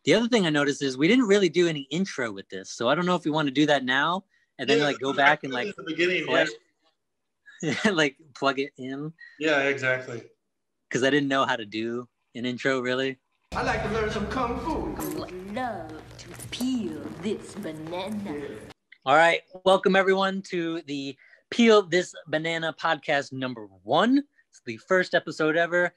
The other thing I noticed is we didn't really do any intro with this, so I don't know if we want to do that now and then like go back and like in the beginning, like plug it in. Yeah, exactly. Because I didn't know how to do an intro really. I like to learn some kung fu. I would love to peel this banana. All right, welcome everyone to the Peel This Banana podcast number 1. It's the first episode ever.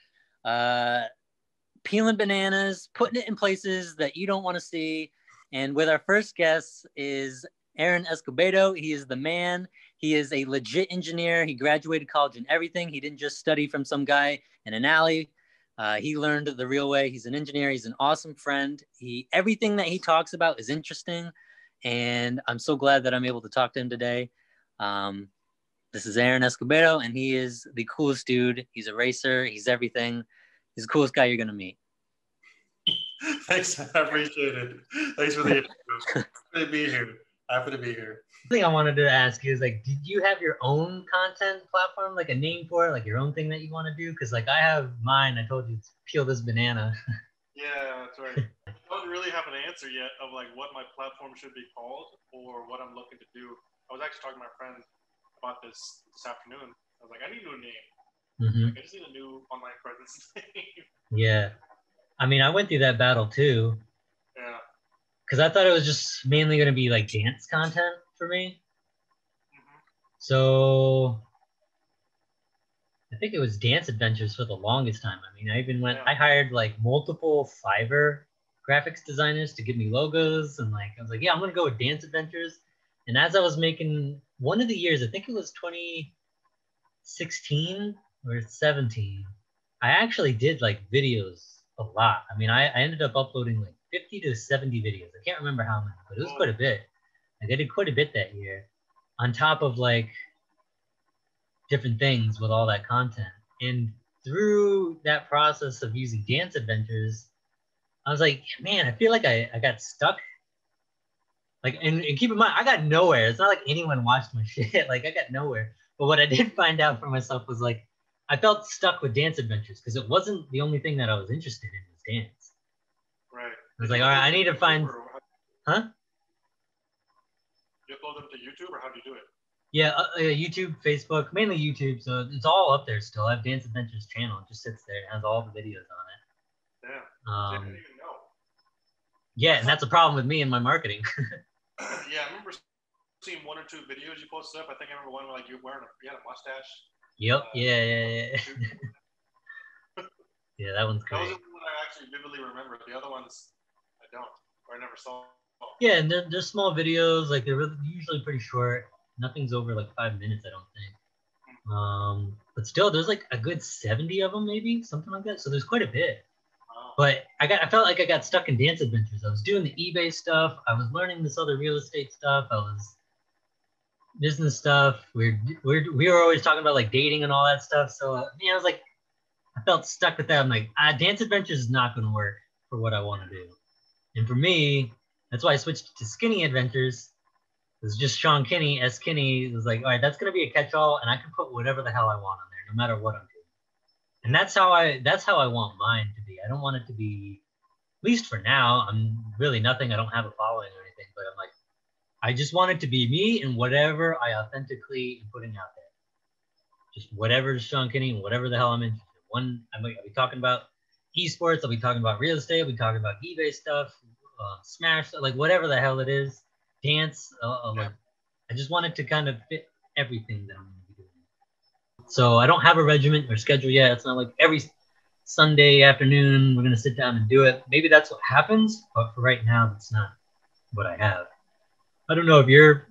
Peeling bananas, putting it in places that you don't want to see. And with our first guest is Aaron Escobedo. He is the man. He is a legit engineer. He graduated college and everything. He didn't just study from some guy in an alley. He learned the real way. He's an engineer. He's an awesome friend. Everything that he talks about is interesting. And I'm so glad that I'm able to talk to him today. This is Aaron Escobedo, and he is the coolest dude. He's a racer. He's everything. He's the coolest guy you're going to meet. Thanks. I appreciate it. Thanks for the interview. Happy to be here. The thing I wanted to ask you is, like, did you have your own content platform, like a name for it, like your own thing that you want to do? Because, like, I have mine. I told you to peel this banana. Yeah, that's right. I don't really have an answer yet of, like, what my platform should be called or what I'm looking to do. I was actually talking to my friend about this afternoon. I was like, I need a new name. Mm-hmm. Like, I just need a new online presence name. Yeah. I mean, I went through that battle too. Yeah. Because I thought it was just mainly going to be like dance content for me. Mm-hmm. So I think it was Dance Adventures for the longest time. I mean, I hired like multiple Fiverr graphics designers to give me logos. And like, I was like, yeah, I'm going to go with Dance Adventures. And as I was making one of the years, I think it was 2016 or 17, I actually did like videos a lot. I mean, I ended up uploading like 50 to 70 videos. I can't remember how many, but it was quite a bit. Like I did quite a bit that year on top of like different things with all that content. And through that process of using Dance Adventures, I was like, man, I feel like I got stuck. Like, and keep in mind, I got nowhere. It's not like anyone watched my shit. Like I got nowhere. But what I did find out for myself was like, I felt stuck with Dance Adventures because it wasn't the only thing that I was interested in was dance. Right. I was like, all right, I need to find, huh? You upload them to YouTube, or how do you do it? Yeah, YouTube, Facebook, mainly YouTube. So it's all up there still. I have Dance Adventures channel. It just sits there. It has all the videos on it. Damn. I didn't even know. Yeah, and that's a problem with me and my marketing. Yeah, I remember seeing 1 or 2 videos you posted up. I think I remember one where like you had a mustache. Yep. Yeah. Yeah, that one's great. That was the one I actually vividly remember. The other ones I don't, or I never saw. Yeah, and they're small videos. Like they're usually pretty short. Nothing's over like 5 minutes, I don't think. But still, there's like a good 70 of them, maybe something like that. So there's quite a bit. Wow. But I felt like I got stuck in Dance Adventures. I was doing the eBay stuff. I was learning this other real estate stuff. I was business stuff. We were always talking about like dating and all that stuff. So I was like, I felt stuck with that. I'm like, Dance Adventures is not going to work for what I want to do. And for me, that's why I switched to Skinney Adventures. It was just Sean Kinney, S. Kinney. It was like, all right, that's going to be a catch-all, and I can put whatever the hell I want on there, no matter what I'm doing. And that's how I want mine to be. I don't want it to be, at least for now, I'm really nothing. I don't have a following or anything, but I'm like, I just want it to be me and whatever I authentically am putting out there. Just whatever is Sean Kinney and whatever the hell I'm interested in. I'll be talking about esports. I'll be talking about real estate. I'll be talking about eBay stuff, Smash, like whatever the hell it is. Dance. Like, I just want it to kind of fit everything that I'm going to be doing. So I don't have a regiment or schedule yet. It's not like every Sunday afternoon we're going to sit down and do it. Maybe that's what happens, but for right now, that's not what I have. I don't know if you're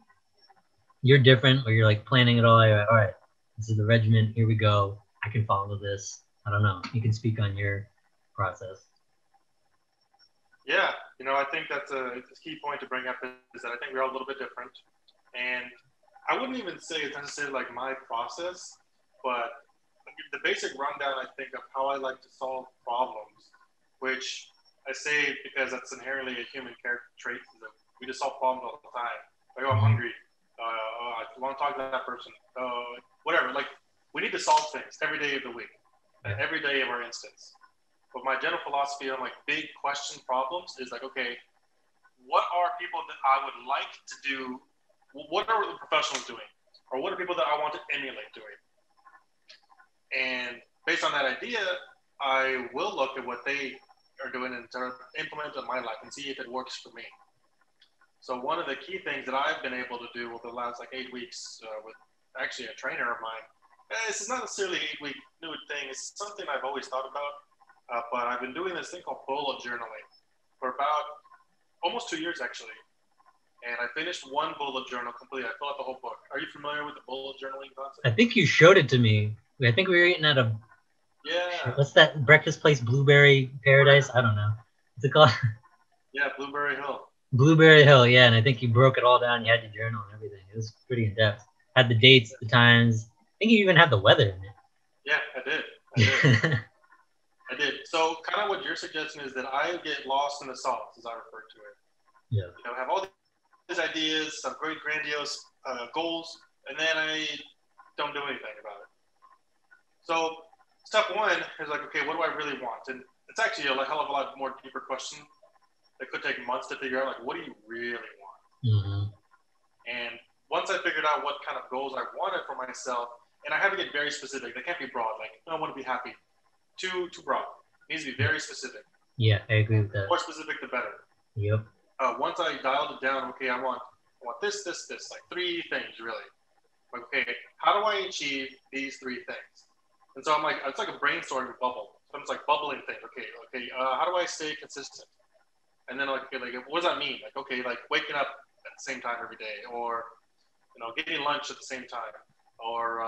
different or you're like planning it all. All right, this is the regiment. Here we go. I can follow this. I don't know. You can speak on your process. Yeah, I think that's a key point to bring up is that I think we're all a little bit different. And I wouldn't even say it's necessarily like my process, but the basic rundown, I think, of how I like to solve problems, which I say because that's inherently a human character trait. We just solve problems all the time. Like, I'm hungry. I want to talk to that person. Whatever. Like, we need to solve things every day of the week, every day of our instance. But my general philosophy on like big question problems is like, okay, what are people that I would like to do? What are the professionals doing? Or what are people that I want to emulate doing? And based on that idea, I will look at what they are doing and sort of implement it in my life and see if it works for me. So one of the key things that I've been able to do over the last like 8 weeks with actually a trainer of mine, this is not necessarily an 8-week new thing. It's something I've always thought about, but I've been doing this thing called bullet journaling for about almost 2 years actually. And I finished one bullet journal completely. I filled out the whole book. Are you familiar with the bullet journaling concept? I think you showed it to me. I think we were eating at a what's that breakfast place? Blueberry Paradise? I don't know. What's it called? Yeah, Blueberry Hill. Blueberry Hill, yeah. And I think you broke it all down. You had your journal and everything. It was pretty in depth. Had the dates, the times. I think you even had the weather in it. Yeah, I did. I did. So kind of what you're suggesting is that I get lost in the sauce, as I refer to it. Yeah. You know, I have all these ideas, some great grandiose goals, and then I don't do anything about it. So step one is like, okay, what do I really want? And it's actually a hell of a lot more deeper question that could take months to figure out, like, what do you really want? Mm-hmm. And once I figured out what kind of goals I wanted for myself, and I have to get very specific. They can't be broad. Like, I want to be happy. Too broad. It needs to be very specific. Yeah, I agree with that. The more specific, the better. Yep. Once I dialed it down, okay, I want this, like 3 things really. Like, okay, how do I achieve these 3 things? And so I'm like, it's like a brainstorming bubble. So I'm just like bubbling things. Okay, how do I stay consistent? And then like, what does that mean? Like, okay, like waking up at the same time every day, or getting lunch at the same time, or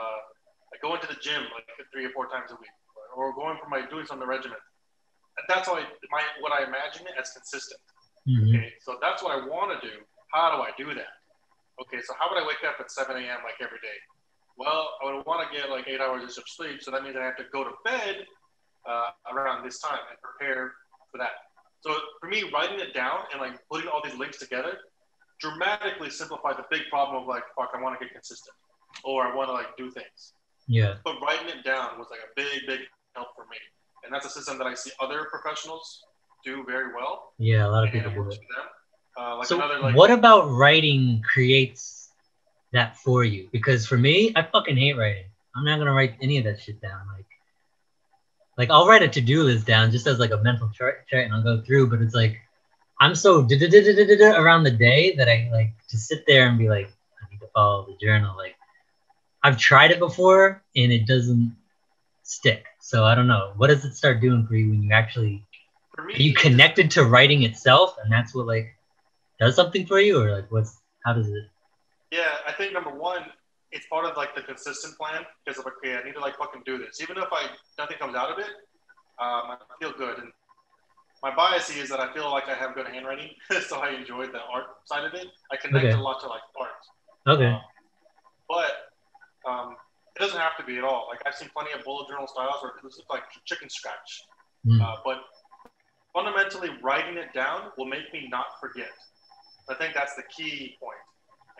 like going to the gym like 3 or 4 times a week, or going for doing some regiment. That's how what I imagine it as consistent. Mm-hmm. Okay, so that's what I want to do. How do I do that? Okay, so how would I wake up at 7 a.m. like every day? Well, I would want to get like 8 hours of sleep, so that means I have to go to bed around this time and prepare for that. So for me, writing it down and like putting all these links together dramatically simplified the big problem of like, fuck, I want to get consistent, or I want to like do things. Yeah. But writing it down was like a big help for me, and that's a system that I see other professionals do very well. Yeah, a lot of people do it. What about writing creates that for you? Because for me, I fucking hate writing. I'm not gonna write any of that shit down. Like I'll write a to-do list down just as like a mental chart and I'll go through, but it's like I'm so around the day that I like to sit there and be like, I need to follow the journal. Like I've tried it before and it doesn't stick. So I don't know. What does it start doing for you when you actually are you connected to writing itself and that's what like does something for you, or like how does it? Yeah, I think number one, it's part of like the consistent plan because of okay, I need to like fucking do this. Even if nothing comes out of it, I feel good. And my bias is that I feel like I have good handwriting, so I enjoy the art side of it. I connect a lot to like art. Okay. But it doesn't have to be at all. Like I've seen plenty of bullet journal styles where it's just like chicken scratch. But fundamentally, writing it down will make me not forget. I think that's the key point.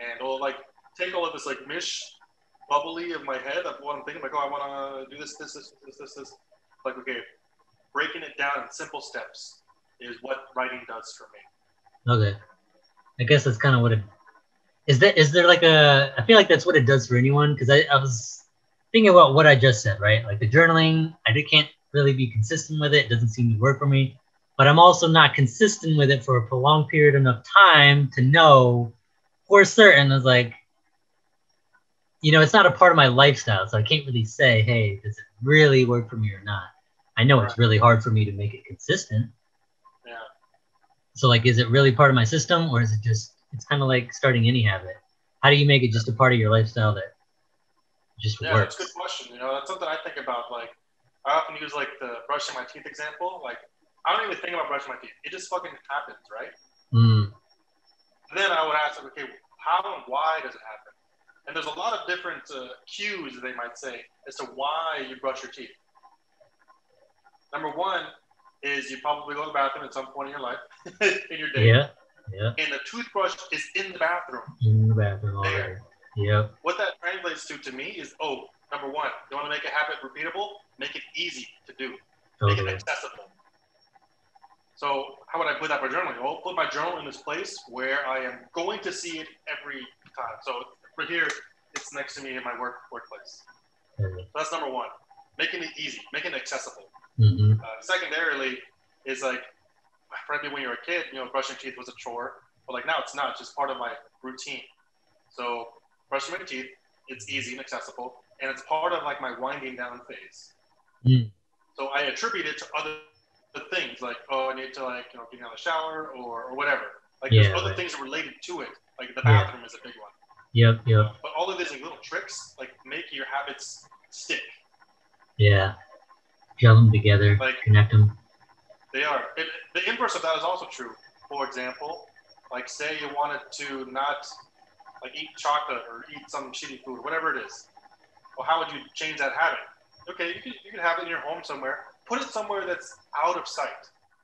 And it'll like take all of this like bubbly of my head of what I'm thinking, like, oh, I want to do this. Like, okay, breaking it down in simple steps is what writing does for me. Okay. I guess that's kind of what it is. Is there like I feel like that's what it does for anyone, because I was thinking about what I just said, right? Like the journaling, I can't really be consistent with it. It doesn't seem to work for me. But I'm also not consistent with it for a prolonged period enough time to know for certain. It's like, it's not a part of my lifestyle. So I can't really say, hey, does it really work for me or not? I know it's really hard for me to make it consistent. Yeah. So like, is it really part of my system, or is it just, it's kind of like starting any habit? How do you make it just a part of your lifestyle that just works? Yeah, that's a good question. That's something I think about. Like, I often use like the brushing my teeth example. Like, I don't even think about brushing my teeth. It just fucking happens, right? And then I would ask, okay, how and why does it happen? And there's a lot of different cues, they might say, as to why you brush your teeth. Number one is you probably go to the bathroom at some point in your life, in your day. Yeah. And the toothbrush is in the bathroom. In the bathroom already. Yep. What that translates to me is, number one, you want to make a habit repeatable? Make it easy to do. Make it Totally. accessible. So how would I put that for journaling? Well, put my journal in this place where I am going to see it every time. So right here, it's next to me in my workplace. So that's number one. Making it easy, making it accessible. Mm-hmm. Secondarily, is like, probably when you were a kid, brushing teeth was a chore. But like now it's not. It's just part of my routine. So brushing my teeth, it's easy and accessible. And it's part of like my winding down phase. Mm. So I attribute it to other things like, I need to like, get out of the shower or whatever. Like there's other things related to it. Like the bathroom is a big one. Yep. But all of these like, little tricks, like make your habits stick. Yeah. Gel them together, like, connect them. They are. The inverse of that is also true. For example, like say you wanted to not like eat chocolate or eat some shitty food, whatever it is. Well, how would you change that habit? Okay, you can have it in your home somewhere. Put it somewhere that's out of sight.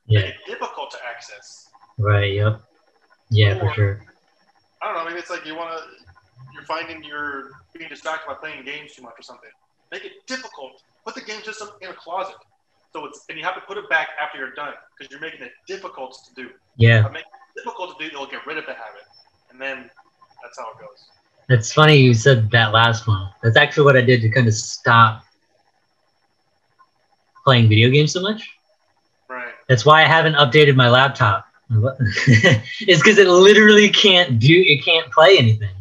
Yeah. Make it difficult to access. Right. Yep. Yeah, or, for sure. I don't know. Maybe it's like you're finding you're being distracted by playing games too much or something. Make it difficult. Put the game system in a closet. And you have to put it back after you're done because you're making it difficult to do. Yeah. By making it difficult to do, you'll get rid of the habit, and then that's how it goes. It's funny you said that last one. That's actually what I did to kind of stop playing video games so much. Right. That's why I haven't updated my laptop. It's because it literally can't play anything.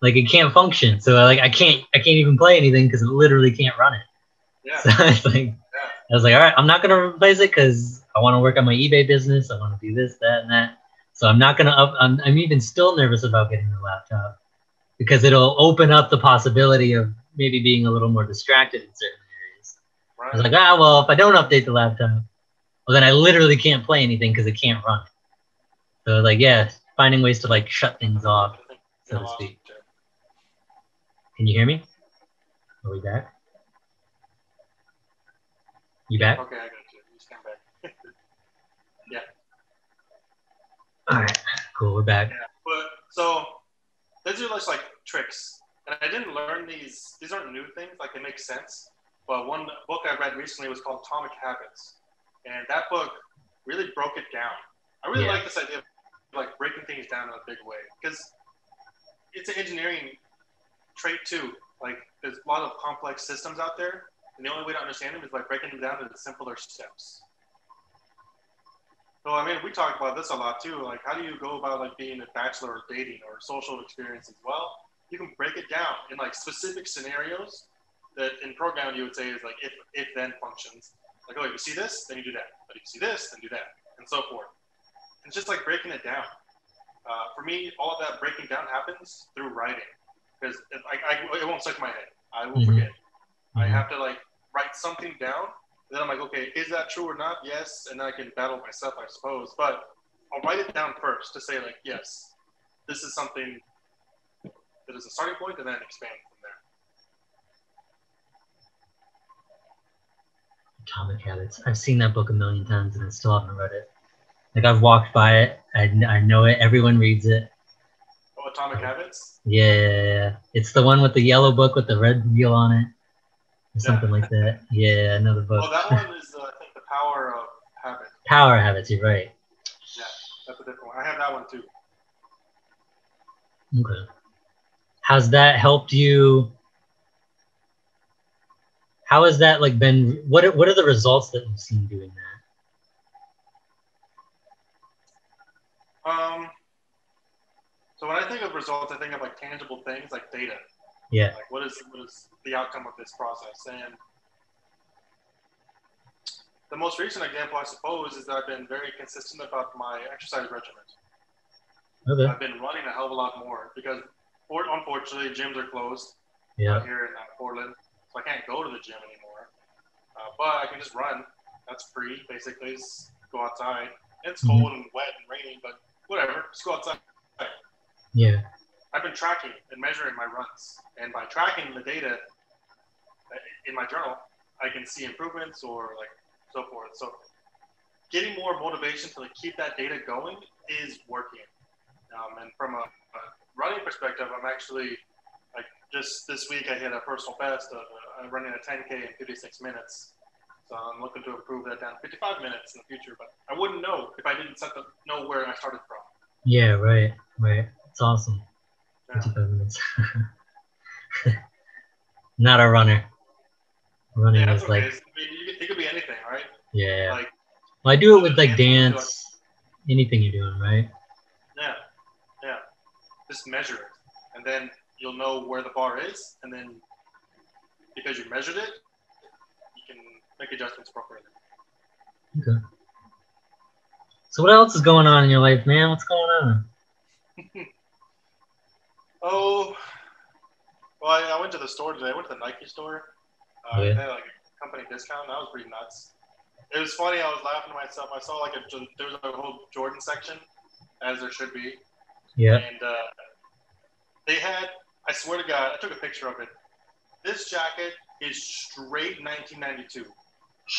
Like it can't function. So I can't even play anything because it literally can't run it. Yeah. So it's like, I was like, all right, I'm not gonna replace it because I want to work on my eBay business. I want to do this, that, and that. So I'm not gonna I'm even still nervous about getting the laptop because it'll open up the possibility of maybe being a little more distracted in certain areas. Right. I was like, well, if I don't update the laptop, well, then I literally can't play anything because it can't run. So like, yeah, finding ways to like shut things off, so to speak. Can you hear me? Are we back? You back? Okay, I got you. You just came back. Yeah. All right, cool. We're back. Yeah. But so these are just like tricks, and I didn't learn these. These aren't new things. Like they make sense. But one book I read recently was called Atomic Habits, and that book really broke it down. I really like this idea of like breaking things down in a big way because it's an engineering trait too. Like there's a lot of complex systems out there, and the only way to understand them is by breaking them down into simpler steps. So I mean, we talk about this a lot too. Like, how do you go about like being a bachelor or dating or social experiences? Well, you can break it down in like specific scenarios that in programming you would say is like if then functions. Like, oh, if you see this, then you do that. But if you see this, then do that, and so forth. And it's just like breaking it down. For me, all of that breaking down happens through writing because it won't stick in my head. I will forget. I have to like write something down. Then I'm like, okay, is that true or not? Yes, and then I can battle myself, I suppose. But I'll write it down first to say like, yes, this is something that is a starting point, and then expand from there. Atomic Habits. I've seen that book a million times and I still haven't read it. Like I've walked by it. I know it. Everyone reads it. Oh, Atomic Habits? Yeah. It's the one with the yellow book with the red wheel on it. Or something like that. Yeah, another book. Oh, that one is, I think, The Power of Habit. Power Habits, you're right. Yeah, that's a different one. I have that one too. Okay. Has that helped you? How has that like been? What are the results that you've seen doing that? So when I think of results, I think of like tangible things like data. Yeah. Like what is the outcome of this process? And the most recent example, I suppose, is that I've been very consistent about my exercise regimen. Okay. I've been running a hell of a lot more because, unfortunately, gyms are closed here in Portland, so I can't go to the gym anymore. But I can just run. That's free, basically. Just go outside. It's cold and wet and rainy, but whatever. Just go outside. Yeah. I've been tracking and measuring my runs, and by tracking the data in my journal, I can see improvements or like so forth. So getting more motivation to like keep that data going is working. And from a running perspective, I'm actually like just this week I hit a personal best of running a 10K in 56 minutes. So I'm looking to improve that down to 55 minutes in the future. But I wouldn't know if I didn't know where I started from. Yeah, right. It's awesome. Yeah. 55 minutes. Not a runner. Running That's is okay. like, It could be anything, right? yeah. Like, Well, I do it with like dancing, dance, anything you're doing, right? yeah. Just measure it, and then you'll know where the bar is, and then because you measured it, you can make adjustments appropriately. Okay. So what else is going on in your life, man? What's going on? Oh, well, I went to the store today. I went to the Nike store. Yeah. They had like a company discount. That was pretty nuts. It was funny. I was laughing to myself. I saw like there was a whole Jordan section, as there should be. Yeah. And they had, I swear to God, I took a picture of it. This jacket is straight 1992.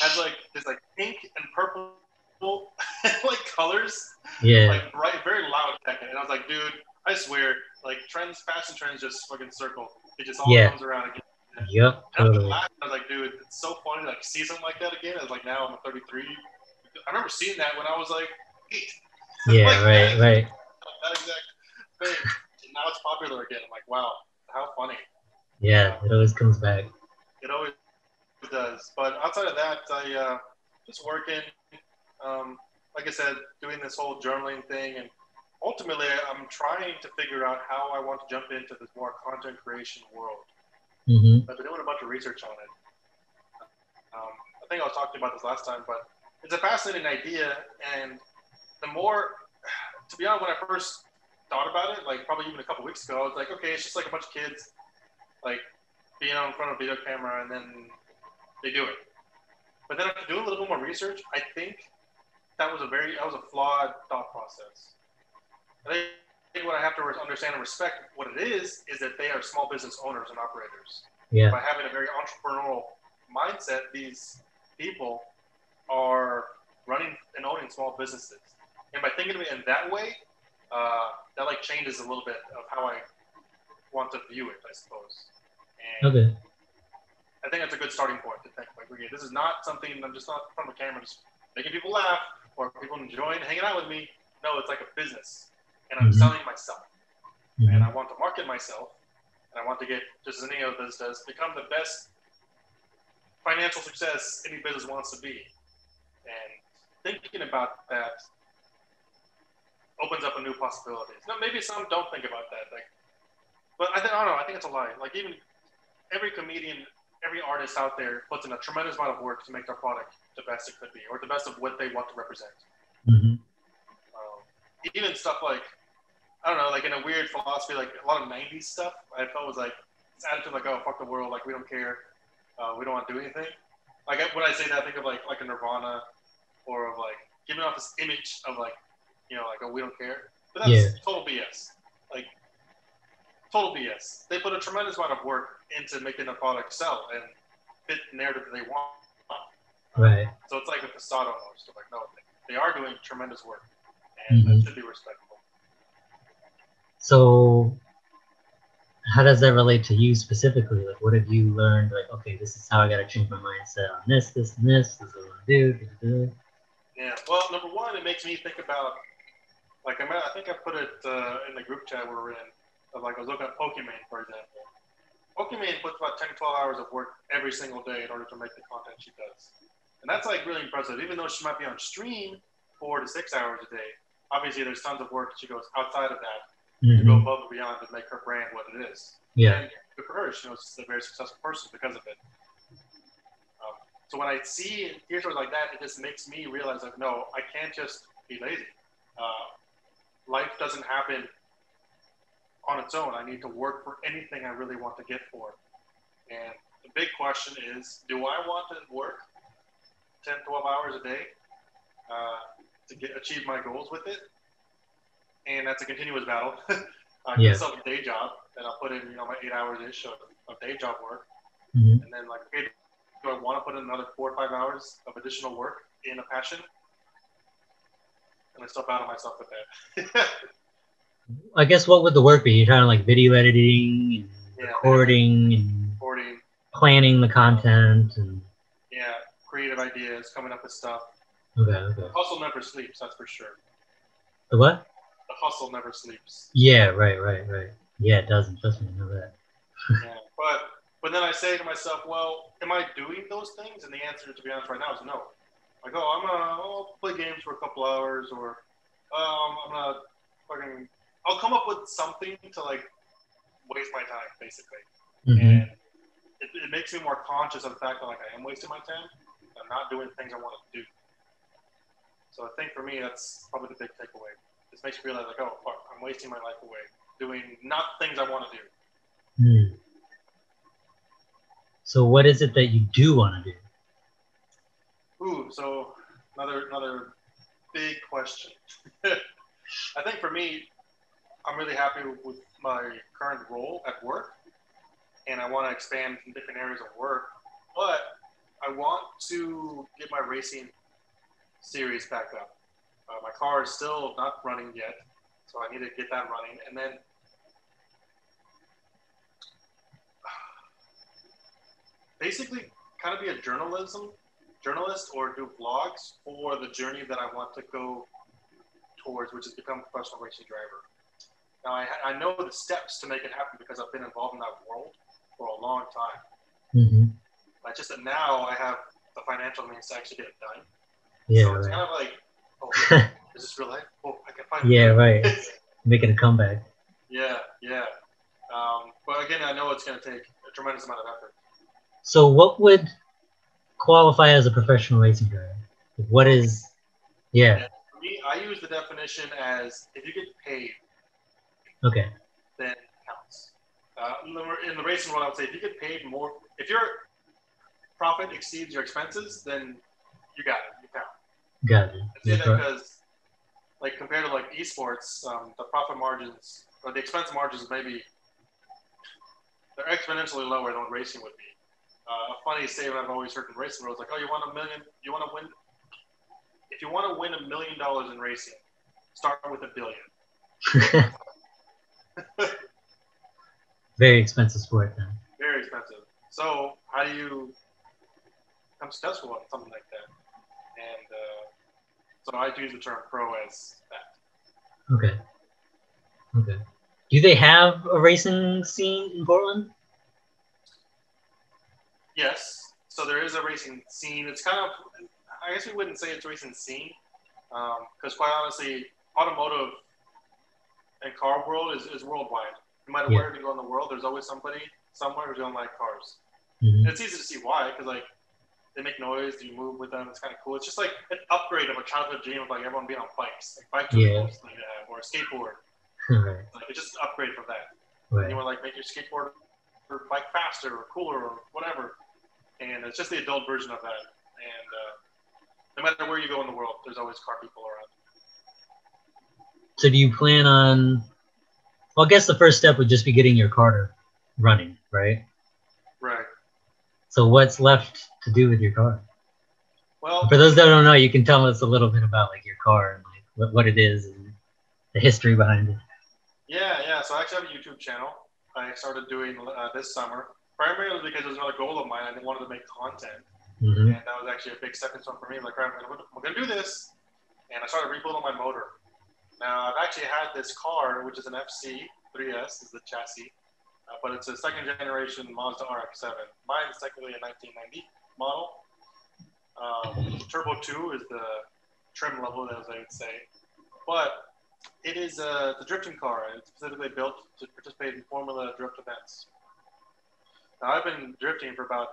Has like this like pink and purple like colors. Yeah. Like bright, very loud jacket. And I was like, dude, I swear, like fashion trends just fucking circle. It just all comes around again. Yep. Totally. I was like, dude, it's so funny to like see something like that again. I was like, now I'm 33. I remember seeing that when I was like 8. Yeah, like, right. That exact thing. And now it's popular again. I'm like, wow, how funny. Yeah, it always comes back. It always does. But outside of that, I just working. Like I said, doing this whole journaling thing, and ultimately, I'm trying to figure out how I want to jump into this more content creation world. Mm-hmm. I've been doing a bunch of research on it. I think I was talking about this last time, but it's a fascinating idea. And the more, to be honest, when I first thought about it, like probably even a couple weeks ago, I was like, okay, it's just like a bunch of kids, like being on in front of a video camera, and then they do it. But then after doing a little bit more research, I think that was a flawed thought process. I think what I have to understand and respect what it is that they are small business owners and operators. Yeah. By having a very entrepreneurial mindset, these people are running and owning small businesses. And by thinking of it in that way, that like changes a little bit of how I want to view it, I suppose. And Okay. I think that's a good starting point to think like, okay, this is not something I'm just not in front of a camera just making people laugh or people enjoying hanging out with me. No, it's like a business. And I'm selling myself. Mm-hmm. And I want to market myself. And I want to get, just as any other business does, become the best financial success any business wants to be. And thinking about that opens up a new possibilities. Now, maybe some don't think about that. Like, but I don't know. I think it's a lie. Like even every comedian, every artist out there puts in a tremendous amount of work to make their product the best it could be, or the best of what they want to represent. Mm-hmm. Even stuff like, I don't know, like in a weird philosophy, like a lot of 90s stuff, I felt was like, this attitude like, oh, fuck the world, like we don't care, we don't want to do anything. Like when I say that, I think of like a Nirvana, or of like giving off this image of like, you know, like, oh, we don't care. But that's total BS. Like, total BS. They put a tremendous amount of work into making the product sell and fit the narrative that they want. Right. So it's like a facade almost. Like, no, they are doing tremendous work. And that should be respectable. So how does that relate to you specifically? Like, what have you learned? Like, okay, this is how I got to change my mindset on this, and this. This is what I want to do. Yeah. Well, number one, it makes me think about, like, I think I put it in the group chat we were in. Of like, I was looking at Pokemon, for example. Pokemon puts about 10 to 12 hours of work every single day in order to make the content she does. And that's like really impressive. Even though she might be on stream 4 to 6 hours a day, obviously there's tons of work she goes outside of that to go above and beyond to make her brand what it is. Yeah. And good for her, she knows she's a very successful person because of it. So when I see and hear something like that, it just makes me realize like, no, I can't just be lazy. Life doesn't happen on its own. I need to work for anything I really want to get for. And the big question is, do I want to work 10, 12 hours a day to achieve my goals with it? And that's a continuous battle. I get myself a day job, and I'll put in, you know, my 8 hours-ish of day job work. And then like, okay, do I want to put in another 4 or 5 hours of additional work in a passion? And I still battle myself with that. I guess what would the work be? You're trying to like video editing and recording and planning the content and creative ideas, coming up with stuff. Okay. The hustle never sleeps, that's for sure. The what? The hustle never sleeps. Yeah, right. Yeah, it doesn't. Trust me, I know that. Yeah, but then I say to myself, well, am I doing those things? And the answer, to be honest, right now is no. Like, I'll play games for a couple hours, or I'll come up with something to like waste my time, basically. And it makes me more conscious of the fact that like I am wasting my time. I'm not doing things I want to do. So I think for me, that's probably the big takeaway. This makes me realize like, oh, fuck, I'm wasting my life away doing not things I want to do. So what is it that you do want to do? Ooh, so another big question. I think for me, I'm really happy with my current role at work, and I want to expand in different areas of work. But I want to get my racing series back up. My car is still not running yet, so I need to get that running. And then basically kind of be a journalist or do vlogs for the journey that I want to go towards, which is become a professional racing driver. Now, I know the steps to make it happen because I've been involved in that world for a long time. But just that now I have the financial means to actually get it done. Yeah, so it's kind of like, oh, is this real life? Oh, I can find it. Yeah, right. Making a comeback. Yeah. But again, I know it's going to take a tremendous amount of effort. So what would qualify as a professional racing driver? What is, yeah. For me, I use the definition as if you get paid, okay, then it counts. In the racing world, I would say if you get paid more, if your profit exceeds your expenses, then you got it. You count. Got it. I say that because, like, compared to like esports, the profit margins or the expense margins maybe they're exponentially lower than what racing would be. A funny statement I've always heard in racing was like, "Oh, you want $1 million? You want to win? If you want to win $1 million in racing, start with $1 billion." Very expensive sport, then. Very expensive. So how do you become successful on something like that? And so I use the term pro as that. Okay. Do they have a racing scene in Portland? Yes. So there is a racing scene. It's kind of, I guess we wouldn't say it's a racing scene, because quite honestly, automotive and car world is worldwide. No matter where you go in the world, there's always somebody somewhere who's gonna like cars. And it's easy to see why, because like they make noise, you move with them, it's kind of cool. It's just like an upgrade of a childhood dream of like everyone being on bikes, like bike tours, or a skateboard. Right. Like it's just an upgrade from that. Right. You want to like make your skateboard or bike faster or cooler or whatever, and it's just the adult version of that. And no matter where you go in the world, there's always car people around. So do you plan on? Well, I guess the first step would just be getting your car running, right? Right. So what's left to do with your car? Well, for those that don't know, you can tell us a little bit about like your car and like what it is and the history behind it. Yeah. So I actually have a YouTube channel. I started doing this summer, primarily because it was another goal of mine. I wanted to make content, and that was actually a big stepping stone for me. Like, right, we're gonna do this, and I started rebuilding my motor. Now I've actually had this car, which is an FC 3S, is the chassis, but it's a second generation Mazda RX-7. Mine is technically a 1990 model. Turbo 2 is the trim level, as I would say, but it is the drifting car, and it's specifically built to participate in Formula Drift events. Now, I've been drifting for about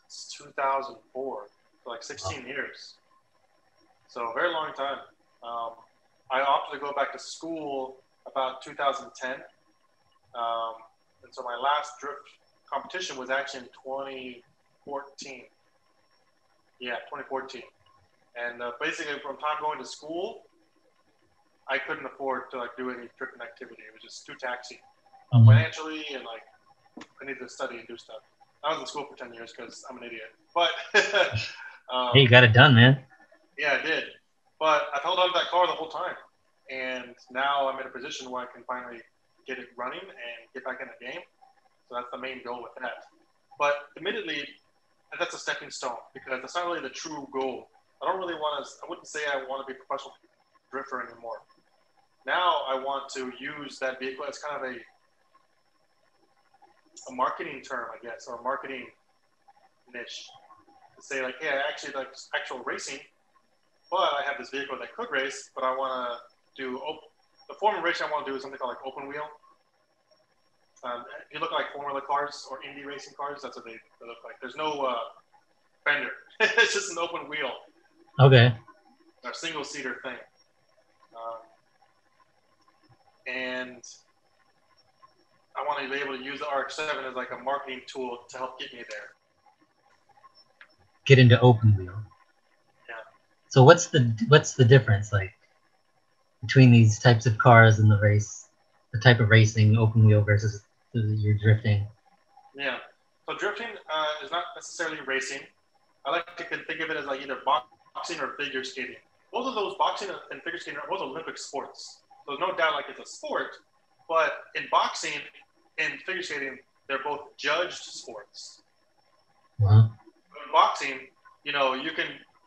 2004, for like 16 years. So a very long time. I opted to go back to school about 2010. And so my last drift competition was actually in 2014. Yeah, 2014. And basically, from time going to school, I couldn't afford to like do any drifting activity. It was just too taxing financially, and like I needed to study and do stuff. I was in school for 10 years because I'm an idiot. But hey, you got it done, man. Yeah, I did. But I've held on to that car the whole time, and now I'm in a position where I can finally get it running and get back in the game. So that's the main goal with that. But admittedly, that's a stepping stone because that's not really the true goal. I don't really want to. I wouldn't say I want to be a professional drifter anymore. Now I want to use that vehicle as kind of a marketing term, I guess, or a marketing niche to say like, hey, I actually like actual racing, but I have this vehicle that could race, but I want to do the form of racing I want to do is something called like open wheel. If you look at like Formula cars or Indy racing cars, that's what they look like. There's no fender. It's just an open wheel. Okay. Or single-seater thing. And I want to be able to use the RX-7 as like a marketing tool to help get me there. Get into open wheel. Yeah. So what's the difference like between these types of cars and the type of racing, open wheel versus your drifting? Yeah. So drifting is not necessarily racing. I like to think of it as like either boxing or figure skating. Both of those, boxing and figure skating, are both Olympic sports. So there's no doubt like it's a sport, but in boxing and figure skating, they're both judged sports. Uh-huh. In boxing, you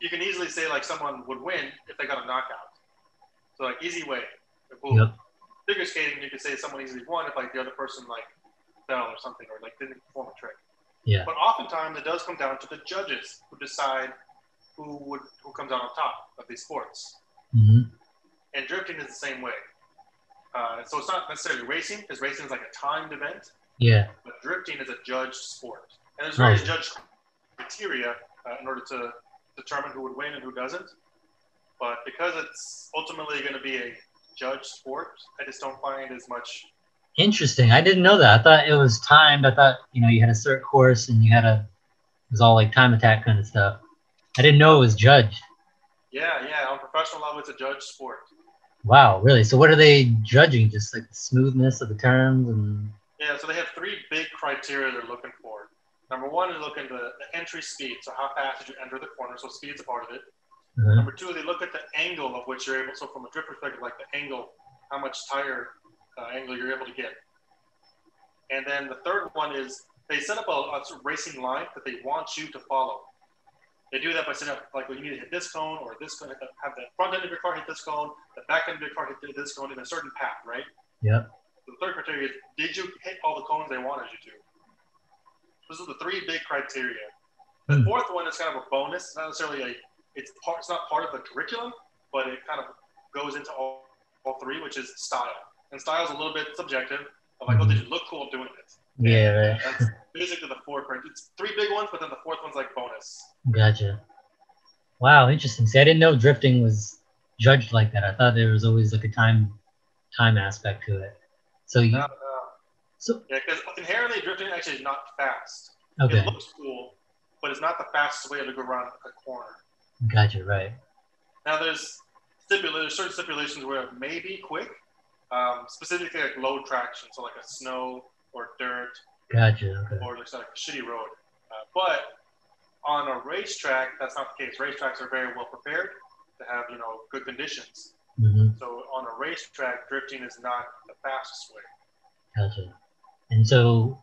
can easily say like someone would win if they got a knockout. So like easy way. Boom. Yep. Figure skating, you could say someone easily won if like the other person like fell or something or like didn't perform a trick. Yeah. But oftentimes it does come down to the judges who decide who comes out on top of these sports. Mm-hmm. And drifting is the same way. So it's not necessarily racing, because racing is like a timed event. Yeah. But drifting is a judged sport. And there's various judged criteria in order to determine who would win and who doesn't. But because it's ultimately going to be a judged sport, I just don't find as much. Interesting. I didn't know that. I thought it was timed. I thought, you had a certain course and it was all like time attack kind of stuff. I didn't know it was judged. Yeah. On professional level, it's a judged sport. Wow, really? So what are they judging? Just like the smoothness of the turns and... Yeah, so they have three big criteria they're looking for. Number one, they look at the entry speed, so how fast did you enter the corner, so speed's a part of it. Uh-huh. Number two, they look at the angle of which you're able, so from a drift perspective, like the angle, how much tire angle you're able to get. And then the third one is they set up a racing line that they want you to follow. They do that by setting up, like, well, you need to hit this cone or this cone, have the front end of your car hit this cone, the back end of your car hit this cone in a certain path, right? Yep. The third criteria is, did you hit all the cones they wanted you to? Those are the three big criteria. The fourth one is kind of a bonus. It's not necessarily it's not part of the curriculum, but it kind of goes into all three, which is style. And style is a little bit subjective. Of like, oh, did you look cool doing it? Yeah, right. That's basically the four criteria. It's three big ones, but then the fourth one's like bonus. Gotcha. Wow, interesting. See, I didn't know drifting was judged like that. I thought there was always like a time aspect to it. So you... So, yeah, because inherently drifting actually is not fast. Okay. It looks cool, but it's not the fastest way to go around a corner. Gotcha, right. Now there's certain stipulations where it may be quick, specifically like low traction, so like a snow or dirt. Gotcha. Okay. Or just like a shitty road. But on a racetrack, that's not the case. Racetracks are very well prepared to have good conditions. Mm-hmm. So on a racetrack, drifting is not the fastest way. Gotcha. And so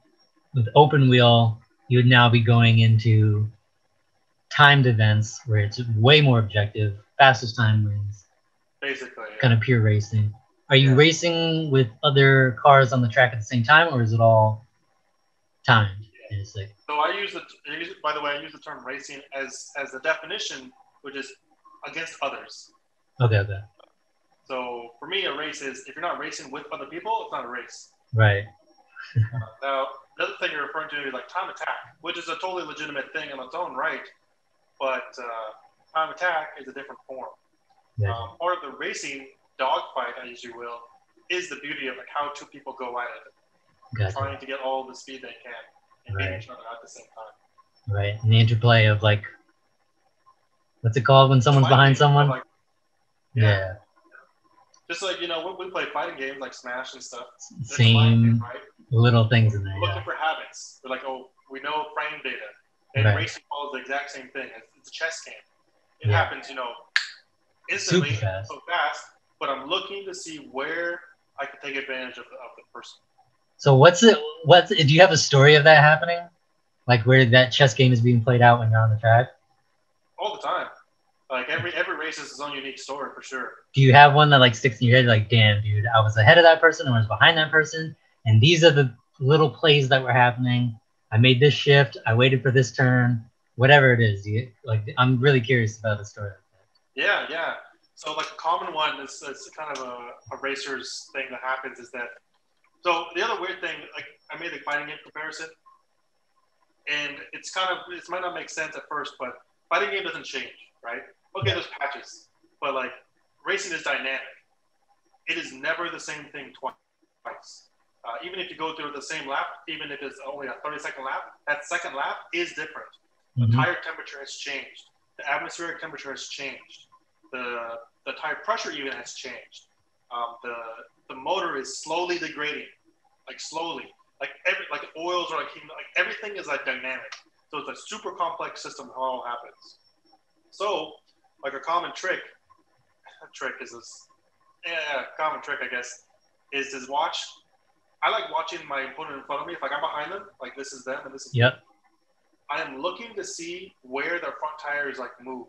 with open wheel, you would now be going into timed events where it's way more objective, fastest time wins. Basically, yeah. Kind of pure racing. Are you racing with other cars on the track at the same time, or is it all timed? Yeah. So I use by the way, I use the term racing as a definition, which is against others. Okay. So for me, a race is, if you're not racing with other people, it's not a race. Right. Now, another thing you're referring to is like time attack, which is a totally legitimate thing in its own right, but time attack is a different form. Gotcha. Part of the racing dogfight, as you will, is the beauty of like how two people go at it, Gotcha. trying to get all the speed they can and beat each other at the same time. Right, and the interplay of like, what's it called when someone's behind someone? Like, yeah. Just like, we play fighting games like Smash and stuff. Same game, right? little things in there. We're looking for habits. We're like, oh, we know frame data. And racing follows the exact same thing. It's a chess game. It happens, instantly, so fast, but I'm looking to see where I can take advantage of the person. So do you have a story of that happening? Like where that chess game is being played out when you're on the track? All the time. Like every race has its own unique story for sure. Do you have one that like sticks in your head? Like, damn, dude, I was ahead of that person, I was behind that person, and these are the little plays that were happening. I made this shift. I waited for this turn. Whatever it is, I'm really curious about the story. Yeah, yeah. So like a common one is kind of a racer's thing that happens is that. So the other weird thing, like I made the fighting game comparison, and it might not make sense at first, but fighting game doesn't change, right? Okay, there's patches, but like racing is dynamic. It is never the same thing twice. Even if you go through the same lap, even if it's only a 30-second lap, that second lap is different. The tire temperature has changed. The atmospheric temperature has changed. The tire pressure even has changed. The motor is slowly degrading, like slowly. Like oils are like everything is like dynamic. So it's a super complex system how it all happens. So like a common trick common trick I guess is to watch. I like watching my opponent in front of me. If like I'm behind them, like this is them and this is me. I am looking to see where their front tires like move.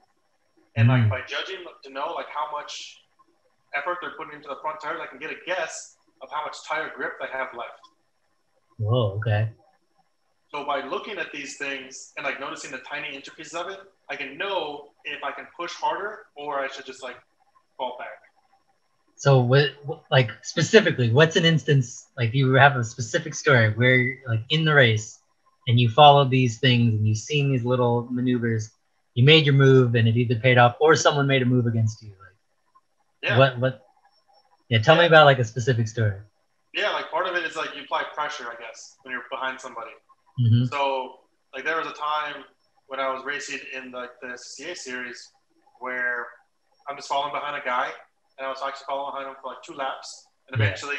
And like by judging to know like how much effort they're putting into the front tires, I can get a guess of how much tire grip they have left. Whoa, okay. So by looking at these things and like noticing the tiny intricacies of it, I can know if I can push harder or I should just like fall back. So what like specifically, what's an instance, like you have a specific story where you're like in the race and you followed these things and you've seen these little maneuvers, you made your move and it either paid off or someone made a move against you. Like tell me about like a specific story. Yeah, like part of it is like you apply pressure, I guess, when you're behind somebody. So like there was a time when I was racing in like the CCA series where I'm just following behind a guy and I was actually following behind him for like 2 laps. And eventually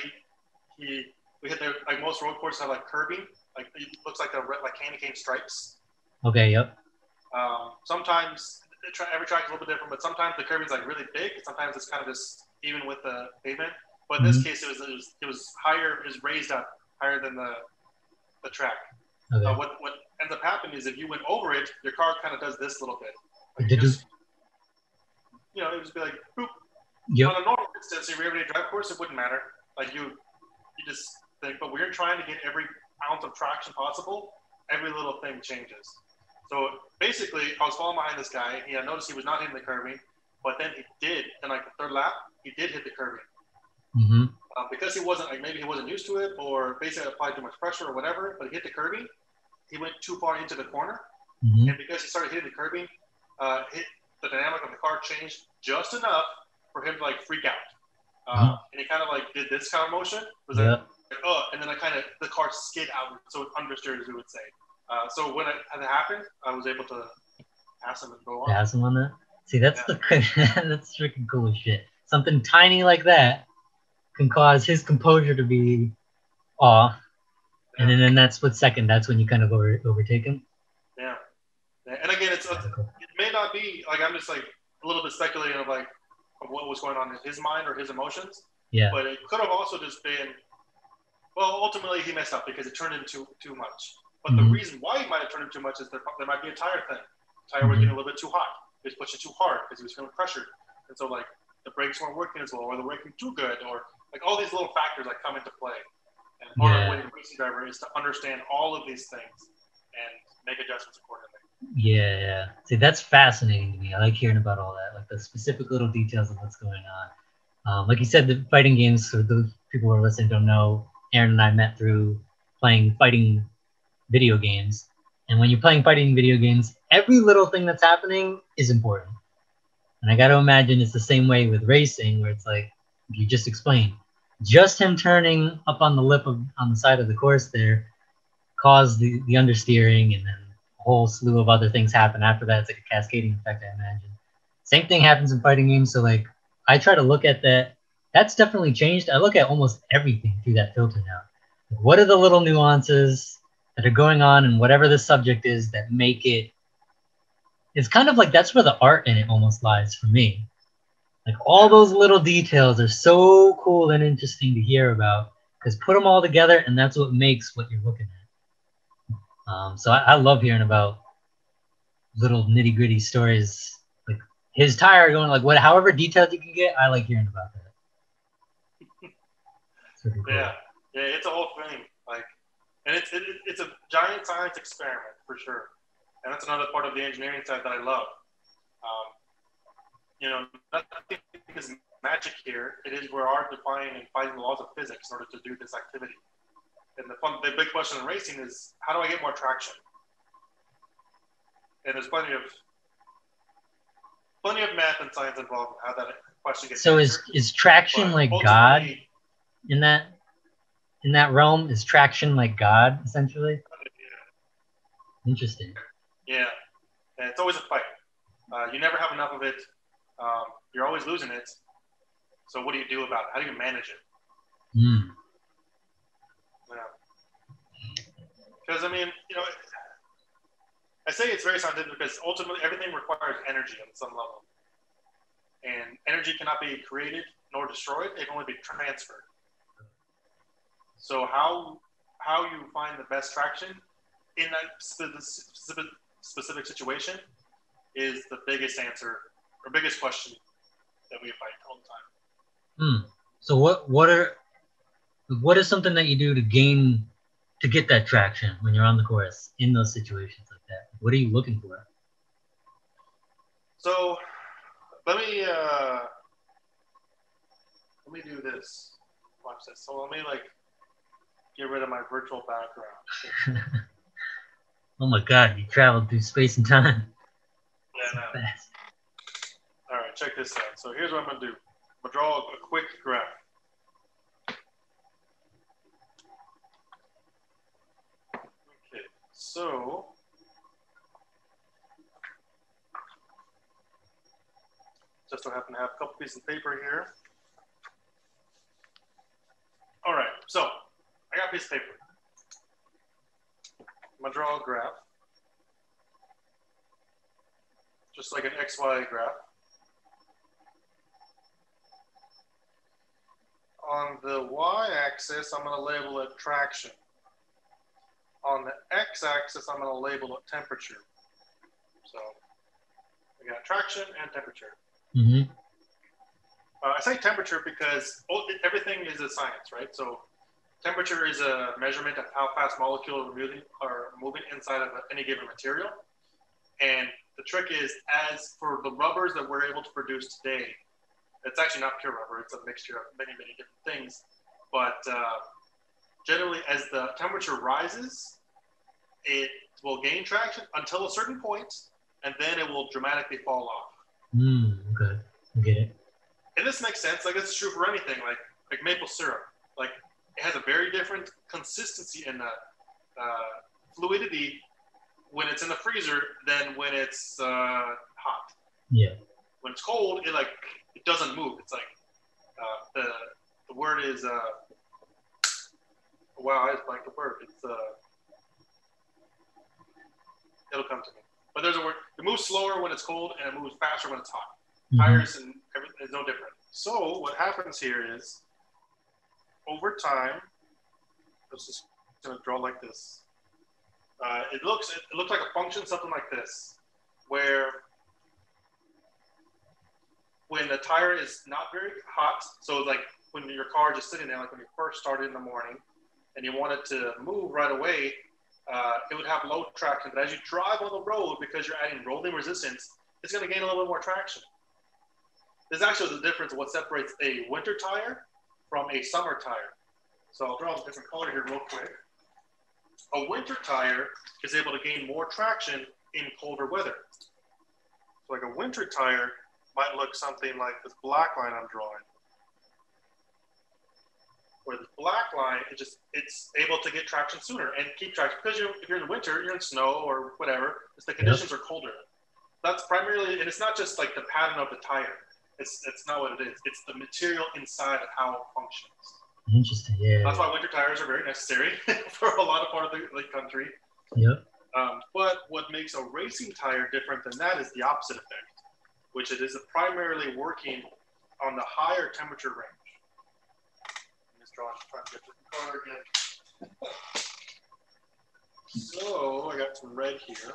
we hit the, like most road courses have like curbing, like it looks like candy cane stripes. Okay, yep. Sometimes every track is a little bit different, but sometimes the curbing is like really big. Sometimes it's kind of just even with the pavement. But in this case, it was higher, it was raised up higher than the track. Okay. What ends up happening is if you went over it, your car kind of does this little bit. Like it would just be like boop. Yep. On a normal distance, if you're everyday drive course, it wouldn't matter. Like you just think, but we're trying to get every ounce of traction possible. Every little thing changes. So basically, I was following behind this guy. I noticed he was not hitting the curbing, but then he did. In like the third lap, he did hit the curbing. Because he wasn't like maybe he wasn't used to it, or basically applied too much pressure or whatever. But he hit the curbing. He went too far into the corner, and because he started hitting the curbing, the dynamic of the car changed just enough for him to like freak out. And he kind of like did this kind of motion. Was like, and then the car skid out, so it understeered, as we would say. So when it happened, I was able to pass him and go on. Pass him on that? See, that's that's freaking cool as shit. Something tiny like that can cause his composure to be off. And then in that split second, that's when you kind of overtake him. Yeah. And again, it may not be, like I'm just like a little bit speculating of what was going on in his mind or his emotions. Yeah. But it could have also just been, well, ultimately he messed up because it turned into too much. But the reason why he might have turned into too much is there might be a tire thing. The tire was getting a little bit too hot. He was pushing too hard because he was feeling pressured. And so like the brakes weren't working as well, or they're working too good, or like all these little factors like come into play. And part of winning a racing driver is to understand all of these things and make adjustments accordingly. Yeah. See, that's fascinating to me. I like hearing about all that, like the specific little details of what's going on. Like you said, the fighting games, so those people who are listening don't know, Aaron and I met through playing fighting video games. And when you're playing fighting video games, every little thing that's happening is important. And I got to imagine it's the same way with racing, where it's like, you just explained, just him turning up on the lip on the side of the course there caused the understeering, and then a whole slew of other things happen after that. It's like a cascading effect, I imagine. Same thing happens in fighting games. So like, I try to look at that. That's definitely changed. I look at almost everything through that filter now. What are the little nuances that are going on in whatever the subject is that make it? It's kind of like that's where the art in it almost lies for me. Like all those little details are so cool and interesting to hear about, because put them all together and that's what makes what you're looking at. So I love hearing about little nitty gritty stories, like his tire going like however detailed you can get. I like hearing about that. It's really cool. Yeah, it's a whole thing. Like, and it's a giant science experiment for sure. And that's another part of the engineering side that I love. Nothing is magic here. It is we are defying and fighting the laws of physics in order to do this activity. And the big question in racing is, how do I get more traction? And there's plenty of math and science involved in how that question gets answered. So is traction like God in that realm? Is traction like God essentially? Yeah. Interesting. Yeah, and it's always a fight. You never have enough of it. You're always losing it. So what do you do about it? How do you manage it? Yeah. Because I mean, I say it's very scientific because ultimately everything requires energy on some level. And energy cannot be created nor destroyed, it can only be transferred. So how you find the best traction in that specific situation is the biggest answer or biggest question that we fight all the time. So what is something that you do to get that traction when you're on the course in those situations like that? What are you looking for? So let me do this. Watch this. So let me get rid of my virtual background. Oh my God, you traveled through space and time. Yeah, no. All right, check this out. So here's what I'm gonna do. I'm gonna draw a quick graph. Okay, so just so happen to have a couple pieces of paper here. All right, so I got a piece of paper. I'm gonna draw a graph, just like an XY graph. On the y-axis, I'm gonna label it traction. On the x-axis, I'm gonna label it temperature. So we got traction and temperature. Mm-hmm. I say temperature because everything is a science, right? So temperature is a measurement of how fast molecules are moving inside of any given material. And the trick is, as for the rubbers that we're able to produce today, it's actually not pure rubber, it's a mixture of many, many different things. But generally, as the temperature rises, it will gain traction until a certain point, and then it will dramatically fall off. Okay. Okay. And this makes sense. Like, this is true for anything, like maple syrup. Like, it has a very different consistency in the fluidity when it's in the freezer than when it's hot. Yeah. When it's cold, it doesn't move. It's like the word is wow, I just blanked the word. It's it'll come to me. But there's a word. It moves slower when it's cold, and it moves faster when it's hot. Mm-hmm. Tires and everything is no different. So what happens here is, over time, let's just gonna draw like this. It looks like a function, something like this, where when the tire is not very hot, so like when your car is just sitting there, like when you first started in the morning, and you wanted to move right away, it would have low traction. But as you drive on the road, because you're adding rolling resistance, it's going to gain a little bit more traction. There's actually the difference of what separates a winter tire from a summer tire. So I'll draw a different color here real quick. A winter tire is able to gain more traction in colder weather. So like a winter tire might look something like this black line I'm drawing. Where this black line, it's able to get traction sooner and keep traction. Because if you're in the winter, you're in snow or whatever, the conditions are colder. That's primarily, and it's not just like the pattern of the tire. It's not what it is. It's the material inside of how it functions. Interesting, yeah. That's why winter tires are very necessary for a lot of part of the country. Yep. But what makes a racing tire different than that is the opposite effect, which it is primarily working on the higher temperature range. Let's try and get the color again. So I got some red here.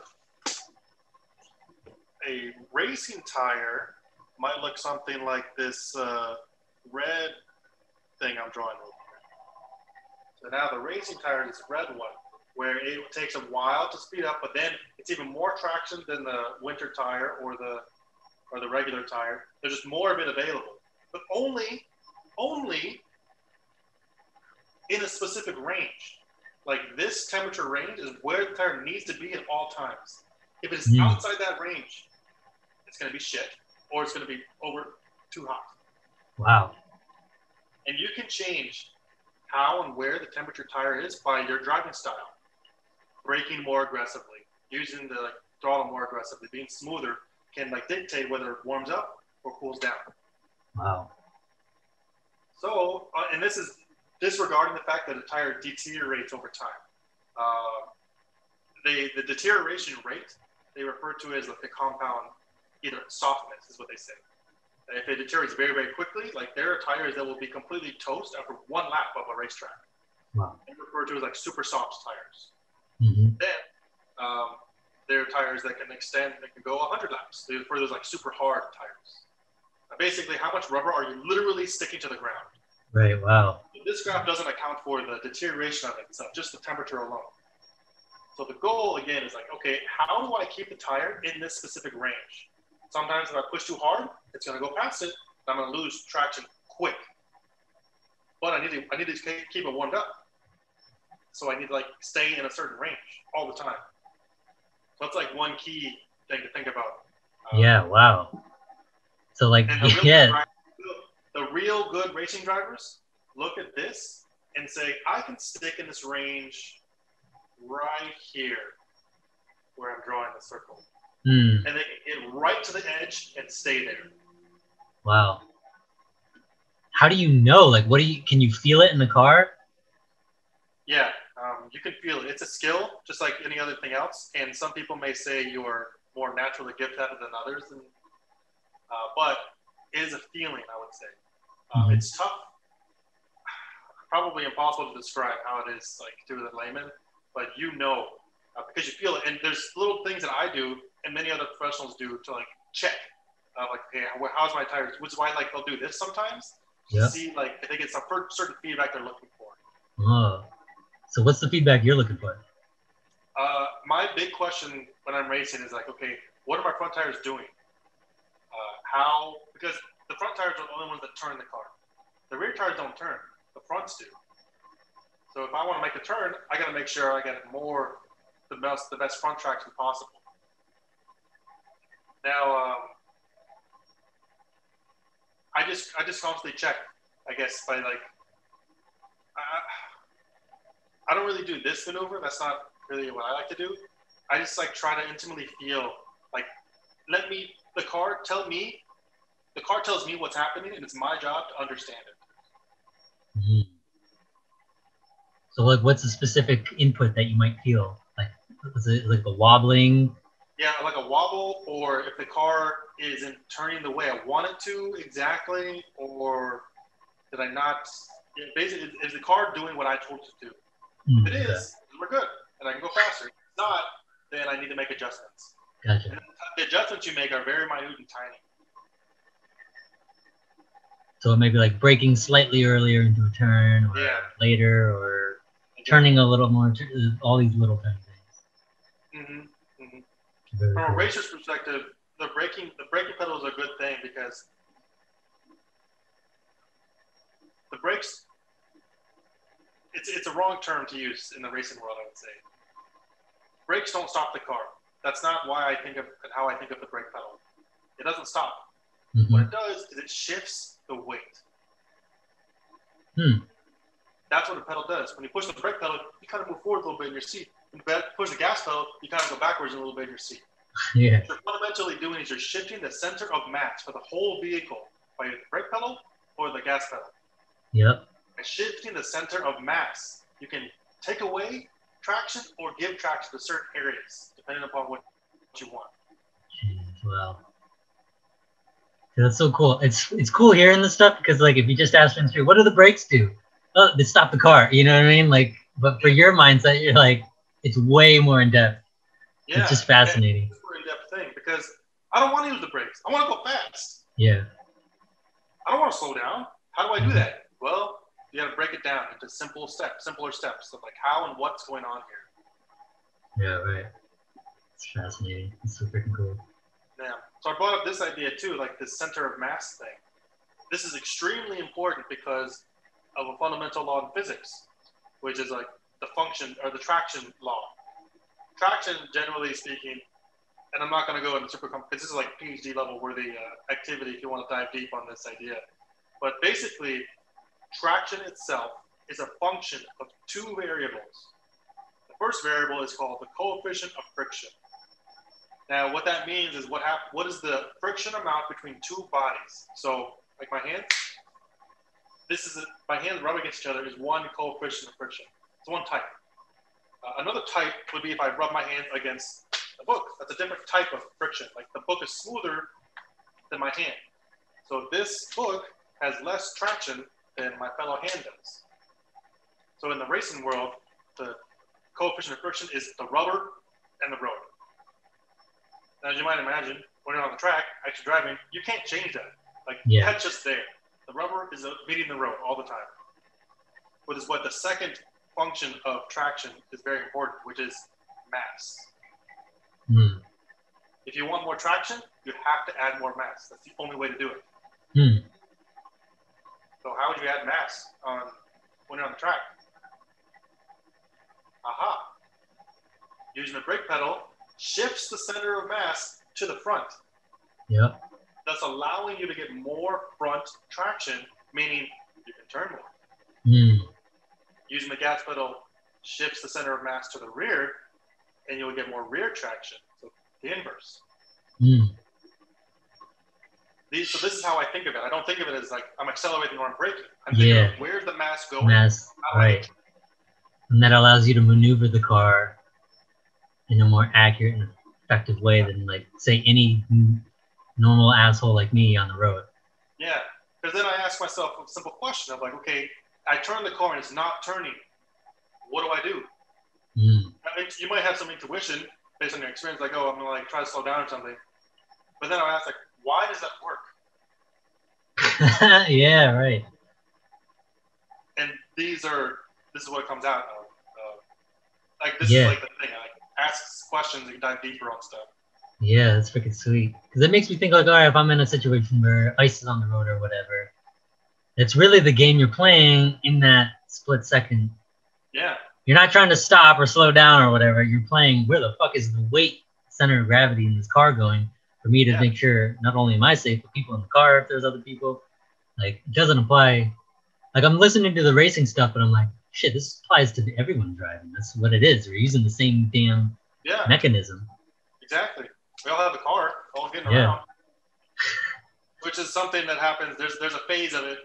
A racing tire might look something like this red thing I'm drawing over here. So now the racing tire is red one, where it takes a while to speed up, but then it's even more traction than the winter tire or the regular tire. There's just more of it available, but only in a specific range. Like this temperature range is where the tire needs to be at all times. If it's outside that range, it's going to be shit, or it's going to be too hot. Wow. And you can change how and where the temperature tire is by your driving style. Braking more aggressively, using the throttle more aggressively, being smoother can dictate whether it warms up or cools down. Wow. So, and this is disregarding the fact that a tire deteriorates over time. The deterioration rate they refer to as the compound either softness is what they say. If it deteriorates very, very quickly, there are tires that will be completely toast after one lap of a racetrack. Wow. They refer to as super soft tires. Mm-hmm. Then there are tires that can extend, that can go 100 laps. They refer to those super hard tires. Basically, how much rubber are you literally sticking to the ground? Right. Wow. This graph doesn't account for the deterioration of it itself, just the temperature alone. So the goal again is okay, how do I keep the tire in this specific range? Sometimes if I push too hard, it's going to go past it, and I'm going to lose traction quick. But I need to keep it warmed up. So I need to stay in a certain range all the time. So that's one key thing to think about. Yeah. Wow. So the real good racing drivers look at this and say, I can stick in this range right here where I'm drawing the circle. And they can get right to the edge and stay there. Wow. How do you know? Can you feel it in the car? Yeah, you can feel it. It's a skill, just like any other thing else. And some people may say you're more naturally gifted at it than others. But it is a feeling, I would say. It's tough. Probably impossible to describe how it is to the layman, but because you feel it. And there's little things that I do and many other professionals do to check. Okay, how's my tires? Which is why they'll do this sometimes to see if they get some certain feedback they're looking for. Oh. So what's the feedback you're looking for? My big question when I'm racing is okay, what are my front tires doing? Because the front tires are the only ones that turn the car. The rear tires don't turn. The fronts do. So if I want to make a turn, I got to make sure I get the best front traction possible. Now, I just constantly check, I guess, by I don't really do this maneuver. That's not really what I like to do. I just try to intimately feel the car tells me what's happening, and it's my job to understand it. Mm-hmm. So what's the specific input that you might feel? Is it a wobbling? Yeah, like a wobble, or if the car isn't turning the way I want it to exactly, or did I not? Basically, is the car doing what I told it to do? If it is, we're good, and I can go faster. If it's not, then I need to make adjustments. Gotcha. And the adjustments you make are very minute and tiny. So it may be braking slightly earlier into a turn, or later, or turning a little more, all these little tiny things. Mm-hmm. Mm-hmm. Very From cool. a racer's perspective, the braking pedal is a good thing because the brakes, it's a wrong term to use in the racing world, I would say. Brakes don't stop the car. That's not how I think of the brake pedal. It doesn't stop. Mm-hmm. What it does is it shifts the weight. That's what the pedal does. When you push the brake pedal, you kind of move forward a little bit in your seat. When you push the gas pedal, you kind of go backwards a little bit in your seat. Yeah. What you're fundamentally doing is you're shifting the center of mass for the whole vehicle by the brake pedal or the gas pedal. Yep. By shifting the center of mass, you can take away traction or give traction to certain areas, depending upon what you want. Jeez, wow. That's so cool. It's cool hearing this stuff because if you just ask me what do the brakes do? Oh, they stop the car. You know what I mean? But for your mindset, you're it's way more in depth. Yeah, it's just fascinating. It's a super in-depth thing because I don't want to use the brakes. I want to go fast. Yeah. I don't want to slow down. How do I do that? Well, you got to break it down into simpler steps of like how and what's going on here. Yeah, right. It's fascinating. It's so freaking cool. Yeah. So I brought up this idea too, like this center of mass thing. This is extremely important because of a fundamental law in physics, which is like the function or the traction law. Traction, generally speaking, and I'm not going to go into super because this is like PhD level worthy activity if you want to dive deep on this idea. But basically, traction itself is a function of two variables. The first variable is called the coefficient of friction. Now, what that means is what is the friction amount between two bodies? So, like my hands, my hands rub against each other is one coefficient of friction. It's one type. Another type would be if I rub my hands against the book. That's a different type of friction. Like the book is smoother than my hand. So this book has less traction than my fellow hand does. So in the racing world, the coefficient of friction is the rubber and the road. Now, as you might imagine, when you're on the track, actually driving, you can't change that. Like, that's just there. The rubber is meeting the road all the time. Which is what the second function of traction is very important, which is mass. If you want more traction, you have to add more mass. That's the only way to do it. So how would you add mass when you're on the track? Aha. Using the brake pedal shifts the center of mass to the front. Yep. That's allowing you to get more front traction, meaning you can turn more. Using the gas pedal shifts the center of mass to the rear, and you'll get more rear traction. So the inverse. So this is how I think of it. I don't think of it as like I'm accelerating or I'm braking. I'm thinking of where's the mass going? Right. And that allows you to maneuver the car in a more accurate and effective way than, like, say, any normal asshole like me on the road. Yeah, because then I ask myself a simple question of like, okay, I turn the car and it's not turning. What do I do? I mean, you might have some intuition based on your experience, like, oh, I'm gonna like try to slow down or something. But then I ask, like, why does that work? Yeah, right. And this is what it comes out of. Like, this is like the thing. I like ask questions and dive deeper on stuff. Yeah, that's freaking sweet. Because it makes me think, like, all right, if I'm in a situation where ice is on the road or whatever, it's really the game you're playing in that split second. Yeah. You're not trying to stop or slow down or whatever. You're playing, where the fuck is the weight center of gravity in this car going for me to make sure not only am I safe, but people in the car, if there's other people. Like, it doesn't apply. Like, I'm listening to the racing stuff, but I'm like, shit, this applies to everyone driving. That's what it is. We're using the same damn mechanism. Exactly. We all have a car, all getting around. Which is something that happens. There's a phase of it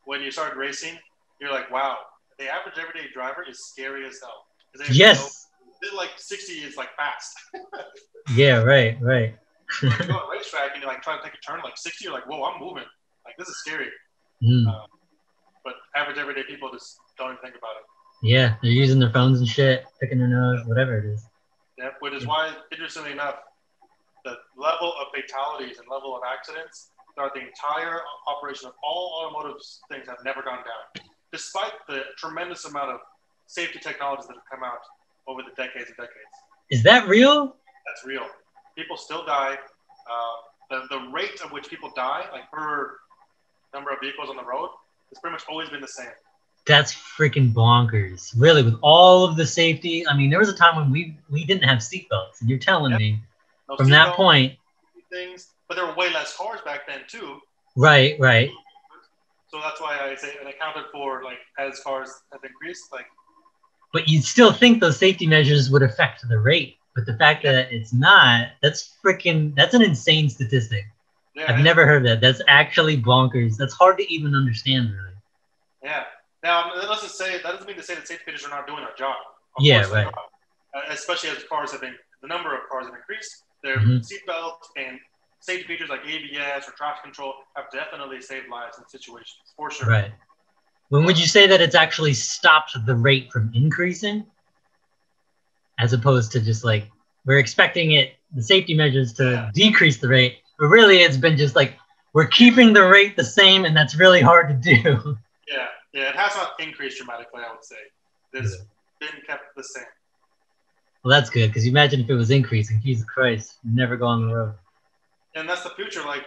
when you start racing. You're like, wow, the average everyday driver is scary as hell. Yes. Like 60 is like fast. Yeah, right. When you go on a racetrack and you're like trying to take a turn like 60, you're like, whoa, I'm moving. Like, this is scary. But average everyday people just don't even think about it. Yeah, they're using their phones and shit, picking their nose, whatever it is. Yeah, which is why, interestingly enough, the level of fatalities and level of accidents throughout the entire operation of all automotive things have never gone down, despite the tremendous amount of safety technologies that have come out over the decades and decades. Is that real? That's real. People still die. The rate at which people die, like per number of vehicles on the road, has pretty much always been the same. That's freaking bonkers. Really, with all of the safety. I mean, there was a time when we didn't have seatbelts, and you're telling me from that point. Things, but there were way less cars back then too. Right. So that's why I say it accounted for, like, as cars have increased, like. But you'd still think those safety measures would affect the rate. But the fact that it's not, that's an insane statistic. Yeah, I've never heard that. That's actually bonkers. That's hard to even understand, really. Yeah. Now, that doesn't mean to say that safety features are not doing their job. Of course right. Especially as the number of cars have increased. Their seatbelts and safety features like ABS or traction control have definitely saved lives in situations, for sure. Right. When would you say that it's actually stopped the rate from increasing? as opposed to just like we're expecting the safety measures to decrease the rate, but really it's been just like we're keeping the rate the same, and that's really hard to do. Yeah, it has not increased dramatically, I would say. It's been kept the same. Well, that's good, because you imagine if it was increasing, Jesus Christ, you'd never go on the road. And that's the future, like,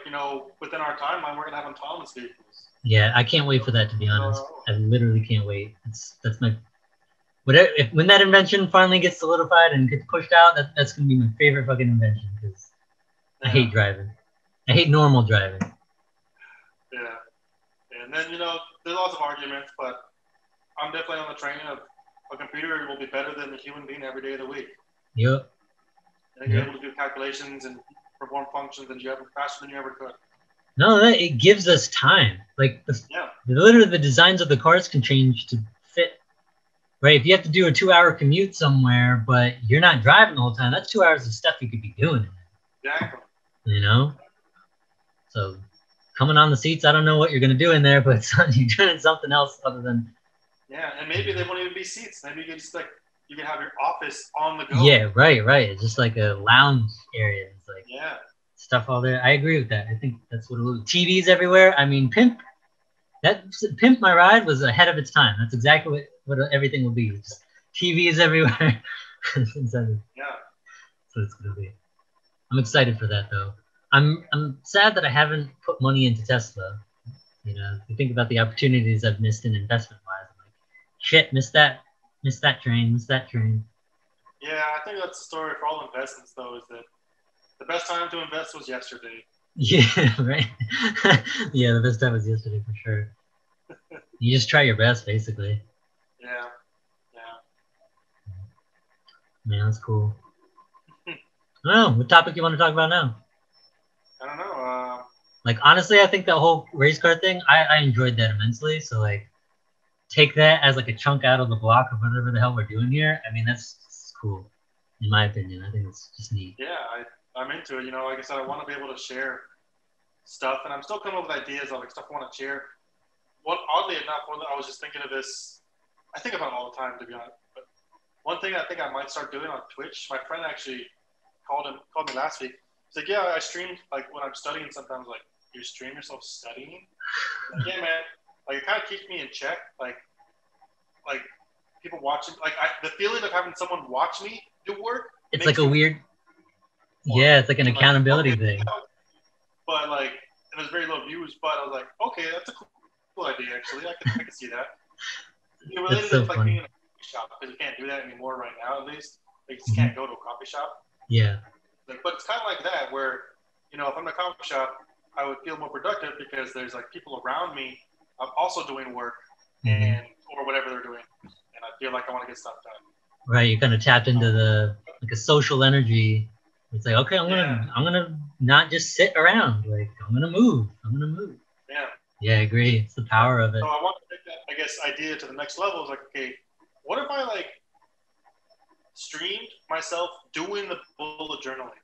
within our timeline, we're going to have autonomous vehicles. Yeah, I can't wait for that, to be honest. I literally can't wait. That's my... when that invention finally gets solidified and gets pushed out, that's going to be my favorite fucking invention, because I hate driving. I hate normal driving. Yeah. And then, there's lots of arguments, but I'm definitely on the train of a computer will be better than a human being every day of the week. Yep. And you're able to do calculations and perform functions faster than you ever could. No, it gives us time. Like, literally the designs of the cars can change to fit. Right? If you have to do a 2-hour commute somewhere, but you're not driving the whole time, that's 2 hours of stuff you could be doing. Exactly. So coming on the seats, I don't know what you're going to do in there, but you're doing something else other than... Yeah, and maybe they won't even be seats. Maybe you can just you can have your office on the go. Yeah, right. It's just like a lounge area. It's like stuff all there. I agree with that. I think that's what it was. TVs everywhere. I mean, Pimp My Ride was ahead of its time. That's exactly what everything will be. Just TVs everywhere. Yeah. So it's gonna be. I'm excited for that though. I'm sad that I haven't put money into Tesla. If you think about the opportunities I've missed in investment wise, I'm like, shit, missed that train. Yeah, I think that's the story for all investments though, is that the best time to invest was yesterday. Yeah, right. Yeah, the best time was yesterday for sure. You just try your best, basically. Yeah. Man, that's cool. Oh, what topic you want to talk about now? I don't know. Like, honestly, I think that whole race car thing, I enjoyed that immensely. So, like, take that as, like, a chunk out of the block of whatever the hell we're doing here. I mean, that's cool, in my opinion. I think it's just neat. Yeah, I'm into it. Like I said, I want to be able to share stuff, and I'm still coming up with ideas of, like, stuff I want to share. Oddly enough, I was just thinking of this. I think about it all the time, to be honest. But one thing I think I might start doing on Twitch, my friend actually called me last week. He's like, yeah, I streamed, like, when I'm studying sometimes, like, you stream yourself studying? Like, yeah, man. Like, it kind of keeps me in check. Like people watching, like, the feeling of having someone watch me do work. It's like a weird, it's like an accountability thing. But, like, and there's very low views, but I was like, okay, that's a cool idea, actually. I can see that. It related to, like, being in a coffee shop, because you can't do that anymore right now, at least. Like, you just can't go to a coffee shop. Yeah. Like, but it's kind of like that, where, if I'm in a coffee shop, I would feel more productive because there's, like, people around me also doing work or whatever they're doing, and I feel like I want to get stuff done. Right, you kind of tapped into a social energy. It's like, okay, I'm gonna not just sit around. Like, I'm gonna move. Yeah, I agree. It's the power of it. So I want to take that, I guess, idea to the next level. It's like, okay, what if I, like, streamed myself doing the bullet journaling,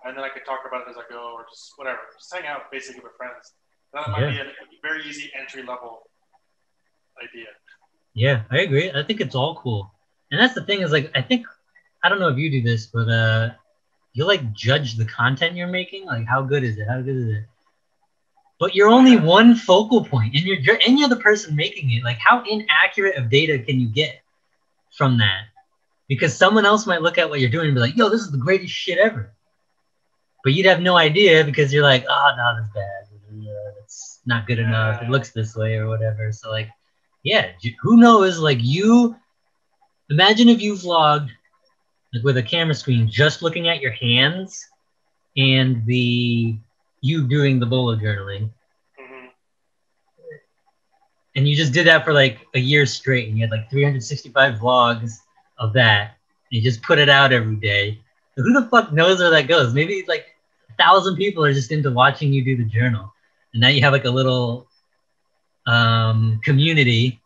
and then I could talk about it as I go, or just whatever, just hang out basically with friends. That might be a very easy entry level idea. Yeah, I agree. I think it's all cool, and that's the thing is, like, I don't know if you do this, but you like judge the content you're making, like, how good is it? But you're only one focal point, and you're the person making it. Like, how inaccurate of data can you get from that? Because someone else might look at what you're doing and be like, yo, this is the greatest shit ever. But you'd have no idea because you're like, oh, no, that's bad. It's not good enough. It looks this way or whatever. So, like, yeah, who knows? Like, imagine if you vlogged, like, with a camera screen just looking at your hands and you doing the bullet journaling. And you just did that for, like, a year straight. And you had, like, 365 vlogs of that. And you just put it out every day. So who the fuck knows where that goes? Maybe, like, 1,000 people are just into watching you do the journal. And now you have, like, a little community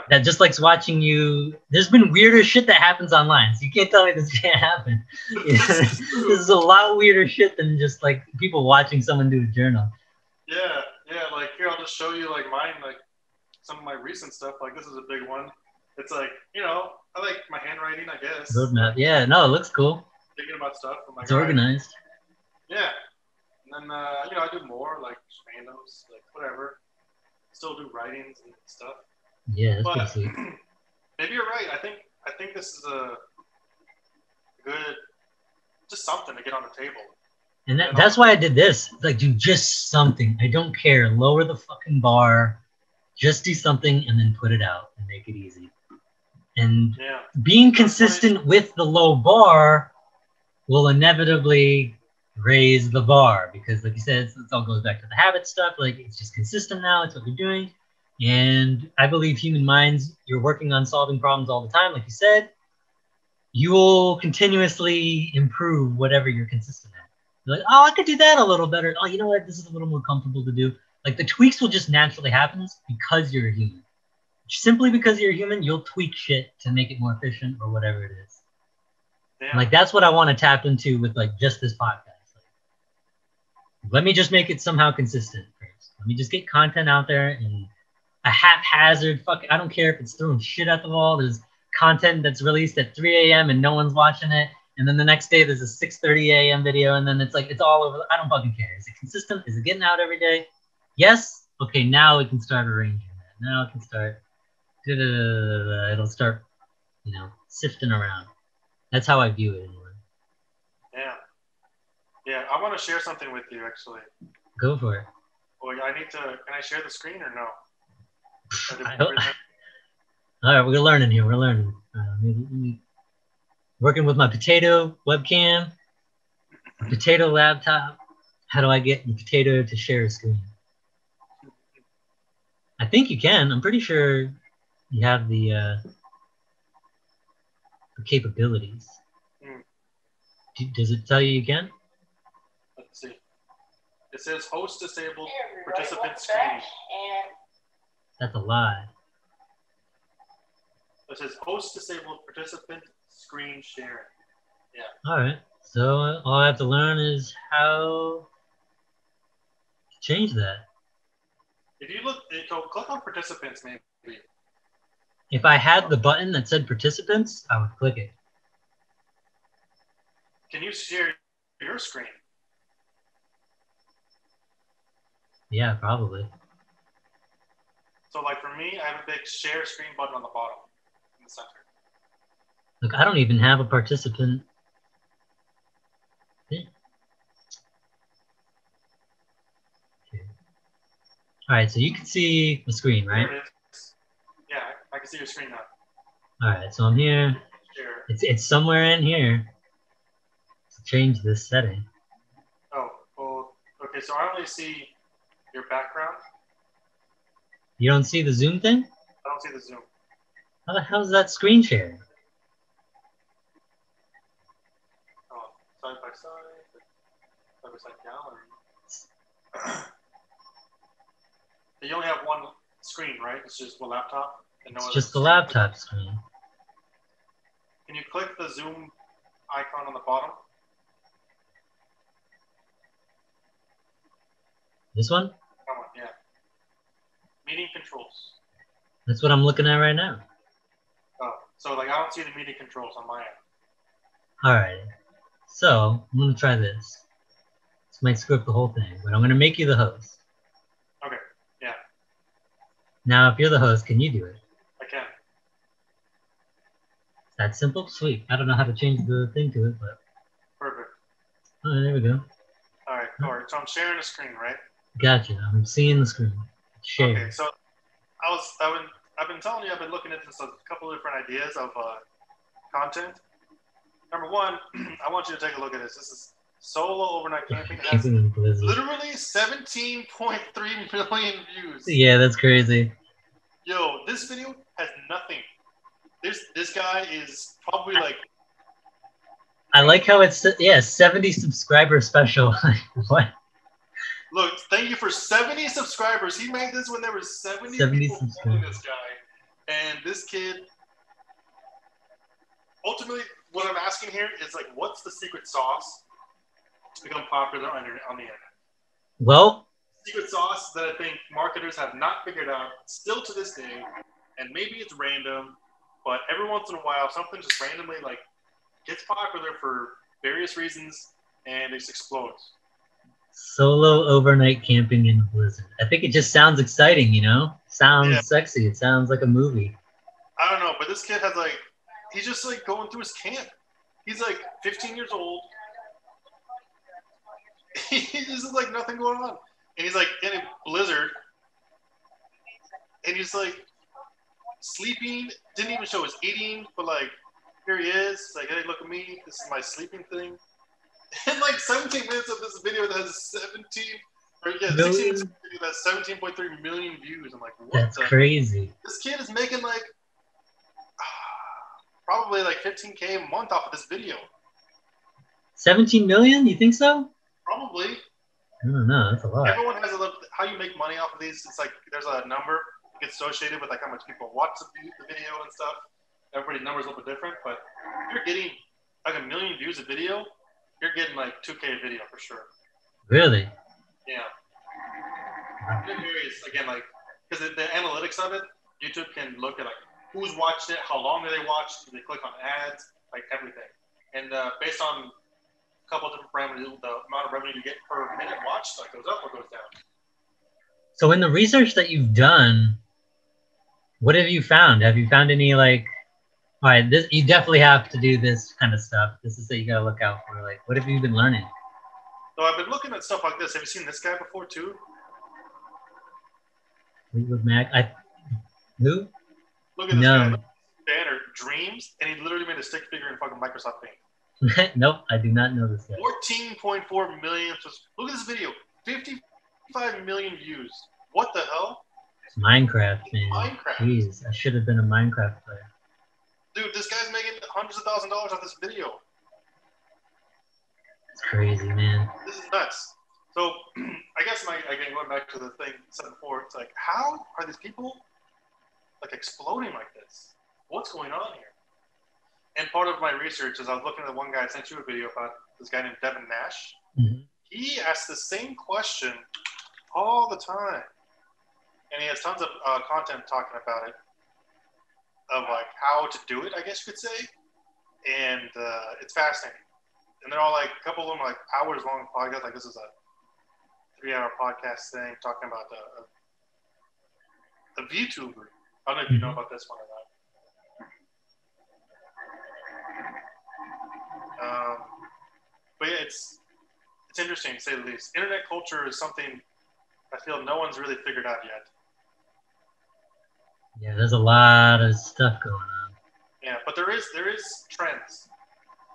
that just likes watching you. There's been weirder shit that happens online. So you can't tell me this can't happen. This is a lot weirder shit than just, like, people watching someone do a journal. Yeah. Like, here, I'll just show you, like, mine, like, some of my recent stuff. Like, this is a big one. It's like, you know, I like my handwriting, I guess. Roadmap. Yeah, no, it looks cool. Thinking about stuff. I'm like, It's organized. yeah. And then, you know, I do more, like, randoms, like, whatever. Still do writings and stuff. Yeah, that's But pretty sweet. maybe you're right. I think this is a good, just something to get on the table. And that's why I did this. Like, do just something. I don't care. Lower the fucking bar. Just do something and then put it out and make it easy. And being consistent with the low bar will inevitably raise the bar because, like you said, it all goes back to the habit stuff. Like, it's just consistent now. It's what you're doing. And I believe human minds, you're working on solving problems all the time. Like you said, you will continuously improve whatever you're consistent at. You're like, oh, I could do that a little better. Oh, you know what? This is a little more comfortable to do. Like, the tweaks will just naturally happen because you're a human. Simply because you're a human, you'll tweak shit to make it more efficient or whatever it is. Yeah. Like, that's what I want to tap into with, like, just this podcast. Like, let me just make it somehow consistent first. Let me just get content out there and a haphazard, I don't care if it's throwing shit at the wall. There's content that's released at 3 a.m. and no one's watching it. And then the next day there's a 6:30 a.m. video, and then it's like, it's all over. I don't fucking care. Is it consistent? Is it getting out every day? Yes? Okay, now we can start arranging that. Now it can start, it'll start, you know, sifting around. That's how I view it anyway. Yeah. Yeah, I want to share something with you, actually. Go for it. Well, can I share the screen or no? All right, we're learning here. We're learning. Working with my potato webcam, potato laptop. How do I get the potato to share a screen? I think you can. I'm pretty sure you have the capabilities. Does it tell you can? Let's see. It says host disabled participant screen. That's a lie. It says host disabled participant screen sharing. Yeah. All right. So all I have to learn is how to change that. If you click on participants, maybe. If I had the button that said participants, I would click it. Can you share your screen? Yeah, probably. So, like for me, I have a big share screen button on the bottom in the center. Look, I don't even have a participant. Yeah. Okay. All right, so you can see the screen, right? There it is. Yeah, I can see your screen now. All right, so I'm here. Share. It's somewhere in here. To change this setting. Oh, well, okay, so I only see your background. You don't see the zoom thing? I don't see the zoom. How the hell is that screen sharing? Oh, side by side down. You only have one screen, right? It's just one laptop? And no it's just the laptop screen. Can you click the zoom icon on the bottom? This one? That one, yeah. Meeting controls. That's what I'm looking at right now. Oh, so like I don't see the meeting controls on my end. All right. So I'm gonna try this. This might screw up the whole thing, but I'm gonna make you the host. Okay. Yeah. Now, if you're the host, can you do it? I can. That simple? Sweet. I don't know how to change the thing to it, but. Perfect. All right, there we go. All right. So I'm sharing the screen, right? Gotcha. I'm seeing the screen. Share. Okay. So I've been telling you, I've been looking into a couple of different ideas of content. Number one, I want you to take a look at this. This is solo overnight camping. It has literally 17.3 million views. Yeah, that's crazy. Yo, this video has nothing. This guy is probably like. I like how it's 70 subscriber special. What? Look, thank you for 70 subscribers. He made this when there were 70 people following this guy, and this kid. Ultimately, what I'm asking here is like, what's the secret sauce to become popular on the internet? Well, secret sauce that I think marketers have not figured out still to this day, and maybe it's random, but every once in a while, something just randomly like gets popular for various reasons, and it just explodes. Solo overnight camping in a blizzard. I think it just sounds exciting, you know? Sounds sexy. It sounds like a movie. I don't know, but this kid has like, he's just like going through his camp. He's like 15 years old. He's just like nothing going on. And he's like in a blizzard. And he's like sleeping. Didn't even show his eating, but like, here he is. It's like, hey, look at me. This is my sleeping thing. And like 17 minutes of this video that has 16 minutes of video that has 17.3 million views. I'm like, what? That's crazy. This kid is making like probably like 15K a month off of this video. 17 million? You think so? Probably. I don't know. That's a lot. Everyone has a look. How you make money off of these? It's like there's a number that gets associated with like how much people watch the video and stuff. Everybody's numbers a little bit different, but if you're getting like 1 million views a video, you're getting like 2K a video for sure. Really? Yeah. It varies again, like because the analytics of it, YouTube can look at like who's watched it, how long do they watch, do they click on ads, like everything, and based on a couple of different parameters, the amount of revenue you get per minute watched like goes up or goes down. So in the research that you've done, what have you found? Have you found any like, all right, this you definitely have to do this kind of stuff. This is what you gotta look out for. Like, what have you been learning? So I've been looking at stuff like this. Have you seen this guy before too? Fleetwood Mac. Who? Look at this guy. Banner Dreams, and he literally made a stick figure in fucking Microsoft Paint. Nope, I do not know this guy. 14.4 million. Look at this video. 55 million views. What the hell? It's Minecraft, man. Minecraft. Jeez, I should have been a Minecraft player. Dude, this guy's making hundreds of $1,000s off this video. It's crazy, man. This is nuts. So, I guess again, going back to the thing I said before, it's like, how are these people like exploding like this? What's going on here? And part of my research is I was looking at one guy I sent you a video about this guy named Devin Nash. Mm-hmm. He asks the same question all the time. And he has tons of content talking about it, of like how to do it, I guess you could say. And it's fascinating. And they're all like, a couple of them are like hours long podcasts. Like this is a 3-hour podcast thing talking about a VTuber. I don't know if you know about this one or not. But yeah, it's interesting to say the least. Internet culture is something I feel no one's really figured out yet. Yeah, there's a lot of stuff going on. Yeah, but there is trends.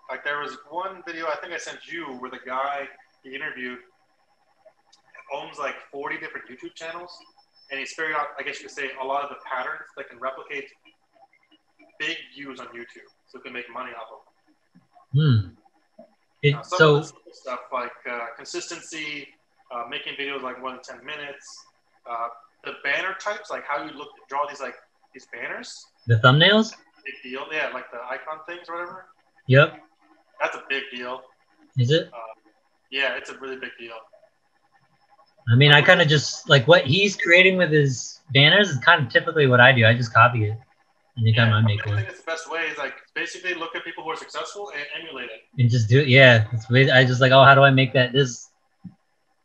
Like there was one video I think I sent you where the guy he interviewed owns like 40 different YouTube channels, and he's figured out, I guess you could say, a lot of the patterns that can replicate big views on YouTube, so it can make money off of them. Some of the stuff like consistency, making videos like more than 10 minutes, the banner types, like how you draw these banners. The thumbnails? Big deal. Yeah, like the icon things or whatever. Yep. That's a big deal. Is it? Yeah, it's a really big deal. I mean, I kind of just, like, what he's creating with his banners is kind of typically what I do. I just copy it anytime I make one. I think it's the best way is, like, basically look at people who are successful and emulate it. And just do it, yeah. I just like, oh, how do I make that?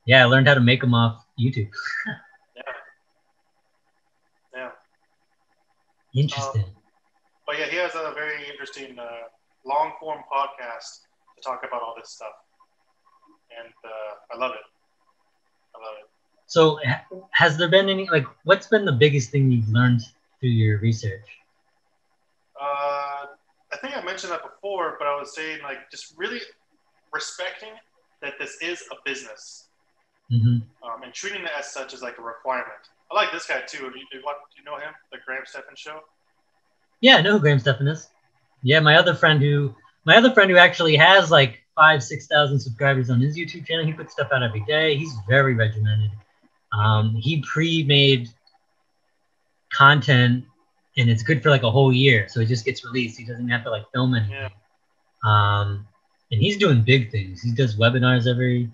Yeah, I learned how to make them off YouTube. Yeah. Interesting. But yeah, he has a very interesting long-form podcast to talk about all this stuff. And I love it. So has there been any, like, what's been the biggest thing you've learned through your research? I think I mentioned that before, but I was saying, like, just really respecting that this is a business. Mm-hmm. And treating it as such is like a requirement. I like this guy too. Do you know him? The Graham Stephan Show? Yeah, I know who Graham Stephan is. Yeah, my other friend who actually has like 5,000-6,000 subscribers on his YouTube channel. He puts stuff out every day. He's very regimented. He pre-made content, and it's good for like a whole year. So it just gets released. He doesn't have to like film anything. Yeah. And he's doing big things. He does webinars every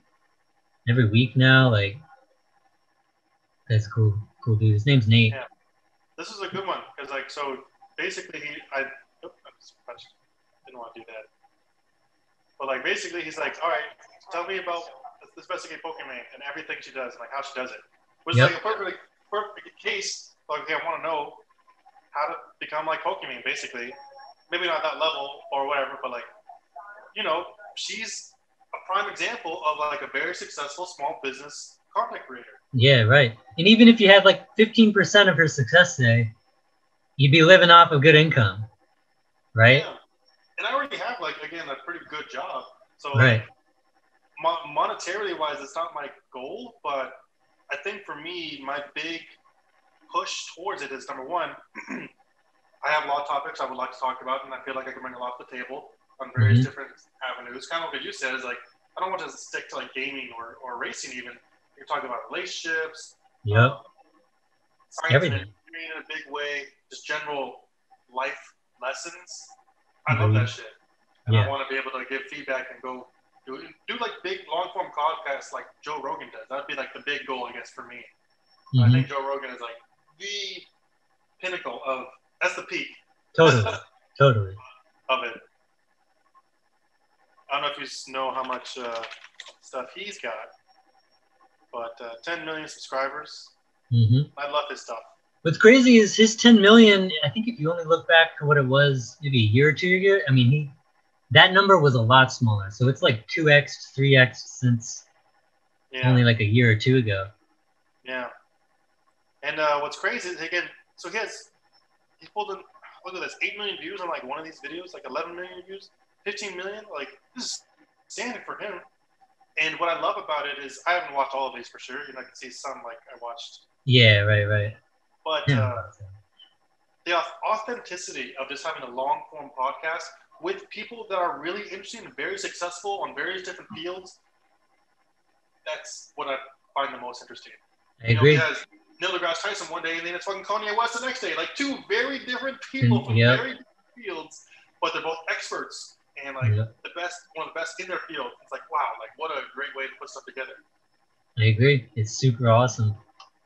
week now. Like, that's cool dude. His name's Nate. Yeah. This is a good one because, like, so basically I didn't want to do that. But like basically he's like, all right, tell me about let's investigate Pokemon and everything she does and like how she does it. Which is like a perfect case. Like, okay, I want to know how to become like Pokemon, basically. Maybe not that level or whatever, but like, you know, she's a prime example of like a very successful small business content creator. Yeah, right. And even if you had like 15% of her success today, you'd be living off a good income, right? Yeah. And I already have like, again, a pretty good job. So right. like, monetarily wise, it's not my goal, but I think for me, my big push towards it is number one, I have a lot of topics I would like to talk about, and I feel like I can bring a lot to the table on various different avenues. Kind of what you said is like, I don't want to stick to like gaming or racing even. You're talking about relationships, science everything in a big way, just general life lessons. I love that shit. And I want to be able to give feedback and go do like big long form podcasts like Joe Rogan does. That'd be like the big goal, I guess, for me. I think Joe Rogan is like the pinnacle of, that's the peak. Totally. Of it. I don't know if you know how much stuff he's got, but 10 million subscribers. I love his stuff. What's crazy is his 10 million, I think if you only look back to what it was maybe a year or 2 ago, I mean, that number was a lot smaller. So it's like 2x, 3x since only like a year or two ago. Yeah. And what's crazy is, again, so he pulled in, look at this, 8 million views on like one of these videos, like 11 million views, 15 million. Like, this is standing for him. And what I love about it is, I haven't watched all of these for sure. You know, I can see some like I watched. Yeah, right. But the authenticity of just having a long form podcast with people that are really interesting and very successful on various different fields, that's what I find the most interesting. I agree. He has Neil deGrasse Tyson one day, and then it's fucking Kanye West the next day. Like two very different people from very different fields, but they're both experts and like the best, one of the best in their field. It's like, wow, like what a great way to put stuff together. I agree. It's super awesome.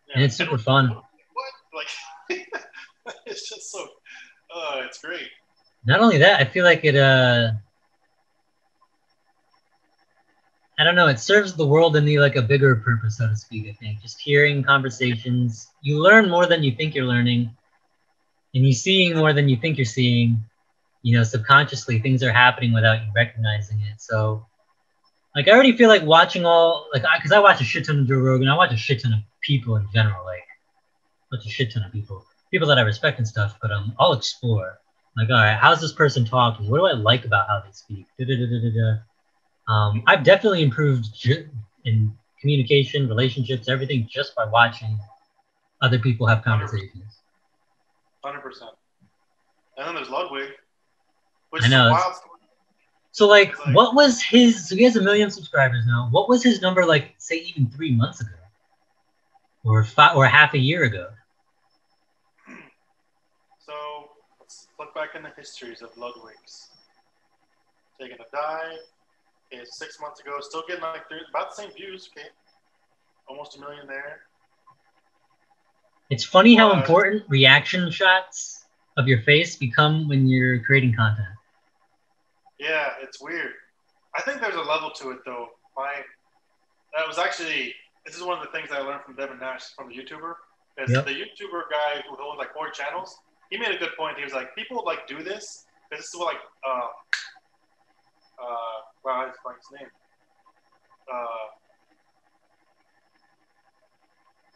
Yeah. And it's super fun. What? Like, it's just so, it's great. Not only that, I feel like it, I don't know, it serves the world in like a bigger purpose, so to speak, I think. Just hearing conversations. You learn more than you think you're learning, and you're seeing more than you think you're seeing. You know, subconsciously, things are happening without you recognizing it. So, like, I already feel like watching because I watch a shit ton of Joe Rogan. I watch a shit ton of people in general, like, watch a shit ton of people that I respect and stuff, but I'll explore. Like, all right, how's this person talking? What do I like about how they speak? I've definitely improved in communication, relationships, everything just by watching other people have conversations. 100%. And then there's Ludwig. I know. So, like, what was his? So he has 1 million subscribers now. What was his number like? Say even 3 months ago, or half a year ago. So let's look back in the histories of Ludwig's. Taking a dive. Okay, 6 months ago, still getting like about the same views. Okay, almost 1 million there. It's funny how important reaction shots of your face become when you're creating content. Yeah, it's weird. I think there's a level to it though. That was actually, this is one of the things I learned from Devin Nash, from the YouTuber. Is the YouTuber guy who owns like 4 channels, he made a good point. He was like, people like do this because this is what like wow, I just forgot his name.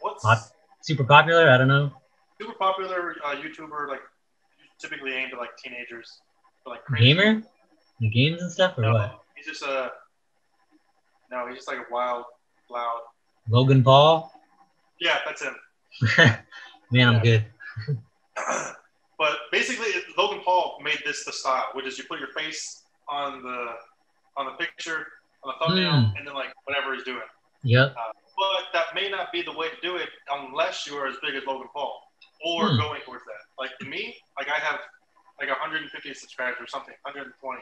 What's super popular? I don't know. Super popular YouTuber, like typically aimed at like teenagers, like gamer, the games and stuff, or what? He's just he's just like a wild, loud. Logan Paul. Yeah, that's him. Man, I'm good. But basically, Logan Paul made this the style, which is you put your face on the picture, on the thumbnail, and then like whatever he's doing. Yep. But that may not be the way to do it unless you are as big as Logan Paul or going towards that. Like to me, like I have like 150 subscribers or something, 120.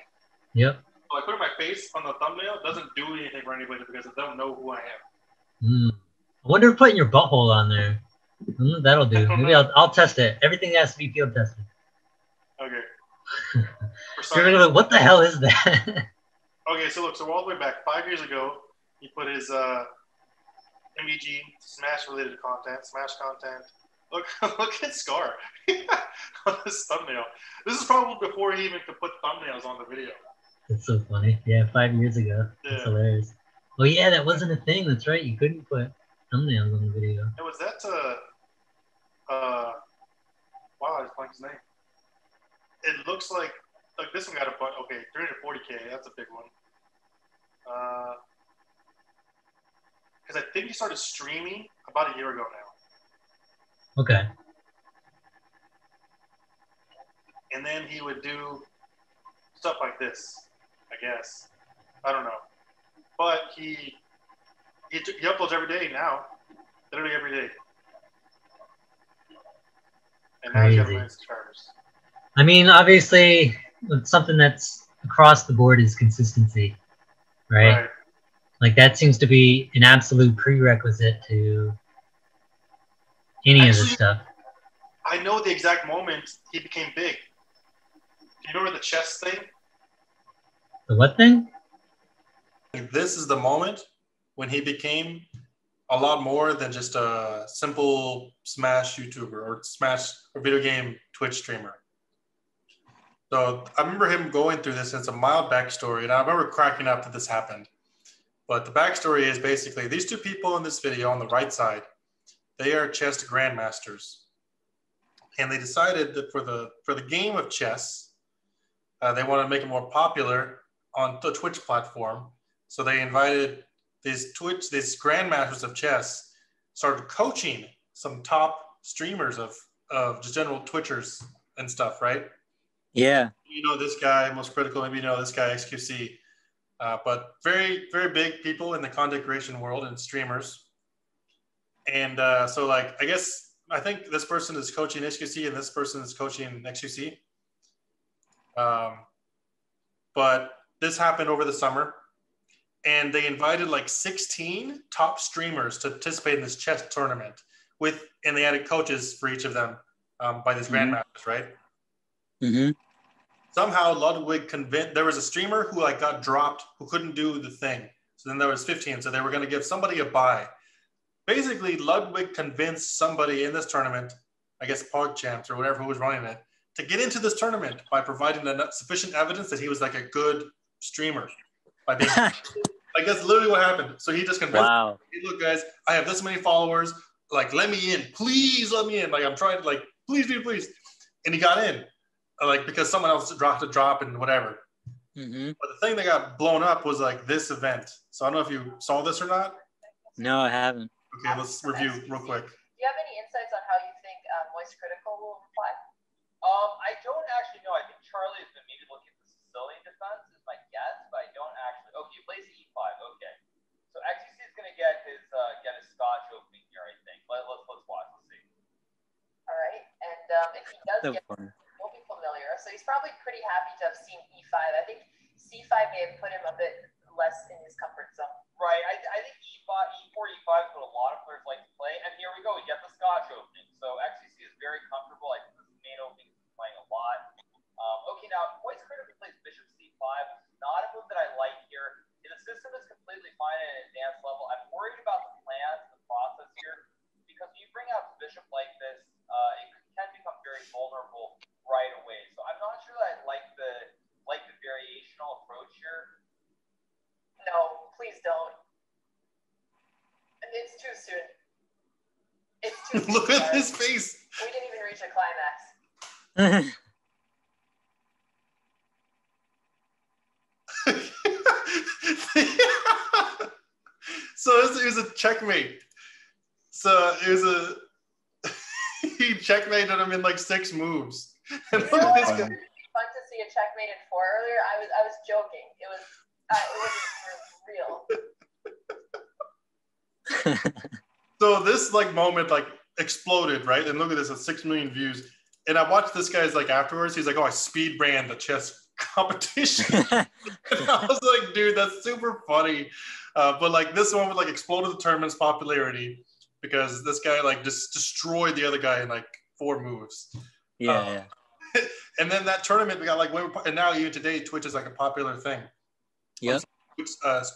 Yep. So I put my face on the thumbnail, doesn't do anything for anybody because they don't know who I I am. wonder if putting your butthole on there, that'll do. Maybe I'll test it. Everything has to be field tested. Okay. You're gonna be like, what the hell is that? Okay, so look, so we're all the way back 5 years ago. He put his MVG Smash related content, Smash content. Look, look at Scar on this thumbnail. This is probably before he even could put thumbnails on the video. That's so funny. Yeah, 5 years ago. That's Yeah. hilarious. Oh yeah, that wasn't a thing. That's right. You couldn't put thumbnails on the video. And was that wow, I just blanked his name. It looks like this one got a bunch. Okay, 340K. That's a big one. Because I think he started streaming about a year ago now. Okay. And then he would do stuff like this, I guess. I don't know. But he uploads every day now. Literally every day. And now he's got a million subscribers. I mean, obviously, something that's across the board is consistency, right? Like that seems to be an absolute prerequisite to any of this stuff. I know the exact moment he became big. Do you remember the chess thing? The what thing? This is the moment when he became a lot more than just a simple Smash YouTuber or Smash or video game Twitch streamer. So I remember him going through this. It's a mild backstory, and I remember cracking up that this happened. But the backstory is basically these two people in this video on the right side, they are chess grandmasters. And they decided that for the game of chess, they wanted to make it more popular on the Twitch platform. So they invited these grandmasters of chess, started coaching some top streamers of just general Twitchers and stuff, right? Yeah. You know this guy, most critical, maybe you know this guy, XQC. But very, very big people in the content creation world and streamers. And so like, I think this person is coaching XQC and this person is coaching XQC. But this happened over the summer. And they invited like 16 top streamers to participate in this chess tournament and they added coaches for each of them by these grandmasters, right? Mm-hmm. Somehow Ludwig convinced, there was a streamer who like got dropped, who couldn't do the thing. So then there was 15, so they were going to give somebody a bye. Basically, Ludwig convinced somebody in this tournament, I guess PogChamps or whatever who was running it, to get into this tournament by providing sufficient evidence that he was like a good streamer. By being, like that's literally what happened. So he just convinced them, hey, look guys, I have this many followers, like let me in, please let me in. Like I'm trying to like, please do, please. And he got in. Like because someone else dropped a drop and whatever. Mm-hmm. But the thing that got blown up was like this event. So I don't know if you saw this or not. No, I haven't. Okay, let's review real quick. Do you have any insights on how you think Moist Critical will reply? I don't actually know. I think Charlie has been maybe looking at the Sicilian defense is my guess, but I don't actually. Okay, he plays E5. Okay, so XTC is going to get his Scotch opening here. I think. Let's watch. Let's see. All right, and if he does get, he'll be familiar. So he's probably pretty happy to have seen E5. I think C5 may have put him a bit less in his comfort zone. Right. I think E5, E4, E5 is what a lot of players like to play. And here we go. We get the Scotch opening. So XTC is very comfortable. I think this is the main opening he's playing a lot. Okay, now Moist Critical plays Bishop C5. It's not a move that I like here. The system is completely fine at an advanced level. I'm worried about the plans, the process here, because when you bring out Bishop like this, it can become very vulnerable right away. So I'm not sure that I like the variational approach here. No, please don't. And it's too soon. It's too soon. Look at his face. We didn't even reach a climax. So it was a checkmate. So it was he checkmated him in like 6 moves. And look at this guy. It would be fun to see a checkmate in 4 earlier. I was joking. It wasn't real. So this like moment like exploded, right? And look at this, at 6 million views. And I watched this guy's like afterwards. He's like, "Oh, I speed ran the chess competition." And I was like, "Dude, that's super funny." But like this one would like exploded the tournament's popularity because this guy like just destroyed the other guy in like 4 moves. Yeah. And then that tournament, we got like, and now even today, Twitch is like a popular thing. Yep.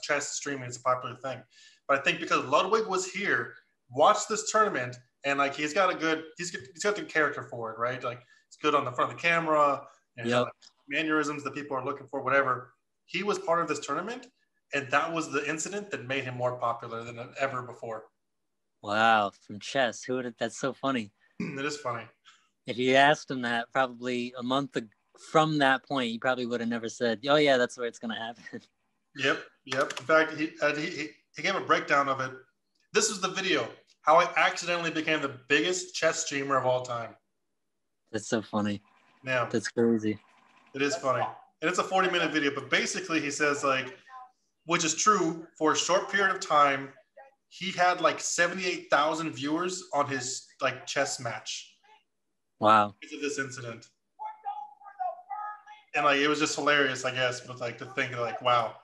Chess streaming is a popular thing. But I think because Ludwig was here, watched this tournament, and like he's got the character for it, right? Like it's good on the front of the camera, and he's got like mannerisms that people are looking for, whatever. He was part of this tournament, and that was the incident that made him more popular than ever before. Wow, from chess. That's so funny. It is funny. If you asked him that probably a month from that point, he probably would have never said, "Oh yeah, that's where it's gonna happen." Yep. In fact, he gave a breakdown of it. This was the video, how I accidentally became the biggest chess streamer of all time. That's so funny. Yeah. That's crazy. It is funny. And it's a 40-minute video, but basically he says like, which is true, for a short period of time, he had like 78,000 viewers on his like chess match. Wow. Because of this incident. And like, it was just hilarious, I guess, but like to think like, wow.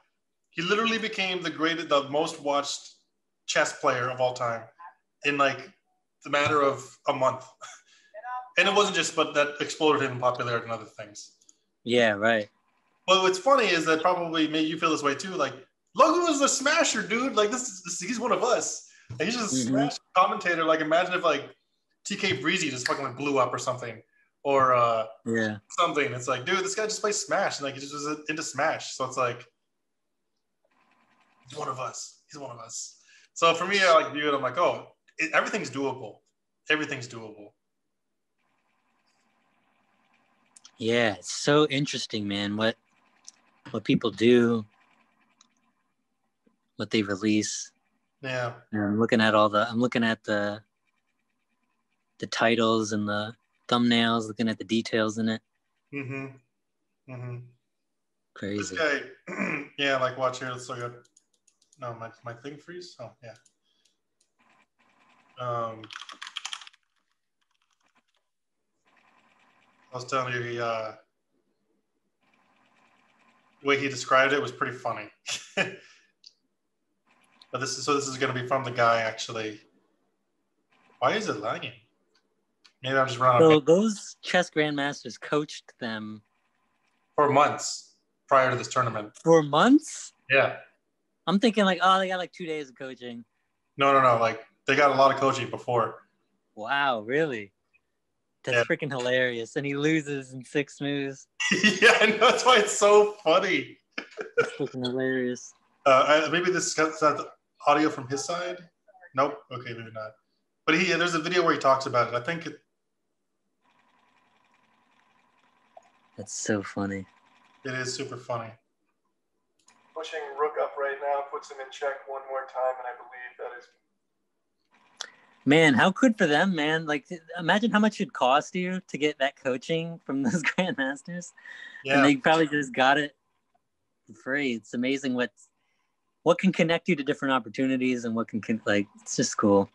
He literally became the most watched chess player of all time in like the matter of a month. And it wasn't just, but that exploded him in popularity and other things. Yeah, right. But what's funny is that probably made you feel this way too. Like, Logan was a smasher, dude. Like he's one of us. Like, he's just a smash commentator. Like, imagine if like TK Breezy just fucking like blew up or something, or something. It's like, dude, this guy just plays Smash, and like he just was into Smash. So it's like, he's one of us. He's one of us. So for me, I like view it. I'm like, oh, everything's doable. Everything's doable. Yeah, it's so interesting, man. What people do, what they release. Yeah. And I'm looking at the titles and the thumbnails, looking at the details in it. Crazy. This guy, yeah, like watch here. Let's look at. No, my thing freeze. Oh yeah. I was telling you, the way he described it was pretty funny. But this is going to be from the guy actually. Why is it lagging? Maybe I'm just running. So those chess grandmasters coached them for months prior to this tournament. For months? Yeah. I'm thinking like, oh, they got like 2 days of coaching. No. Like they got a lot of coaching before. Wow, really? That's freaking hilarious. And he loses in 6 moves. Yeah, I know. That's why it's so funny. That's freaking hilarious. Maybe this is the audio from his side. Nope. Okay, maybe not. But there's a video where he talks about it. I think That's so funny. It is super funny. Pushing Rook up right now puts him in check one more time, and I believe that is. Man, how good for them, man. Like, imagine how much it cost you to get that coaching from those grandmasters. Yeah. And they probably just got it for free. It's amazing what can connect you to different opportunities and what can like, it's just cool.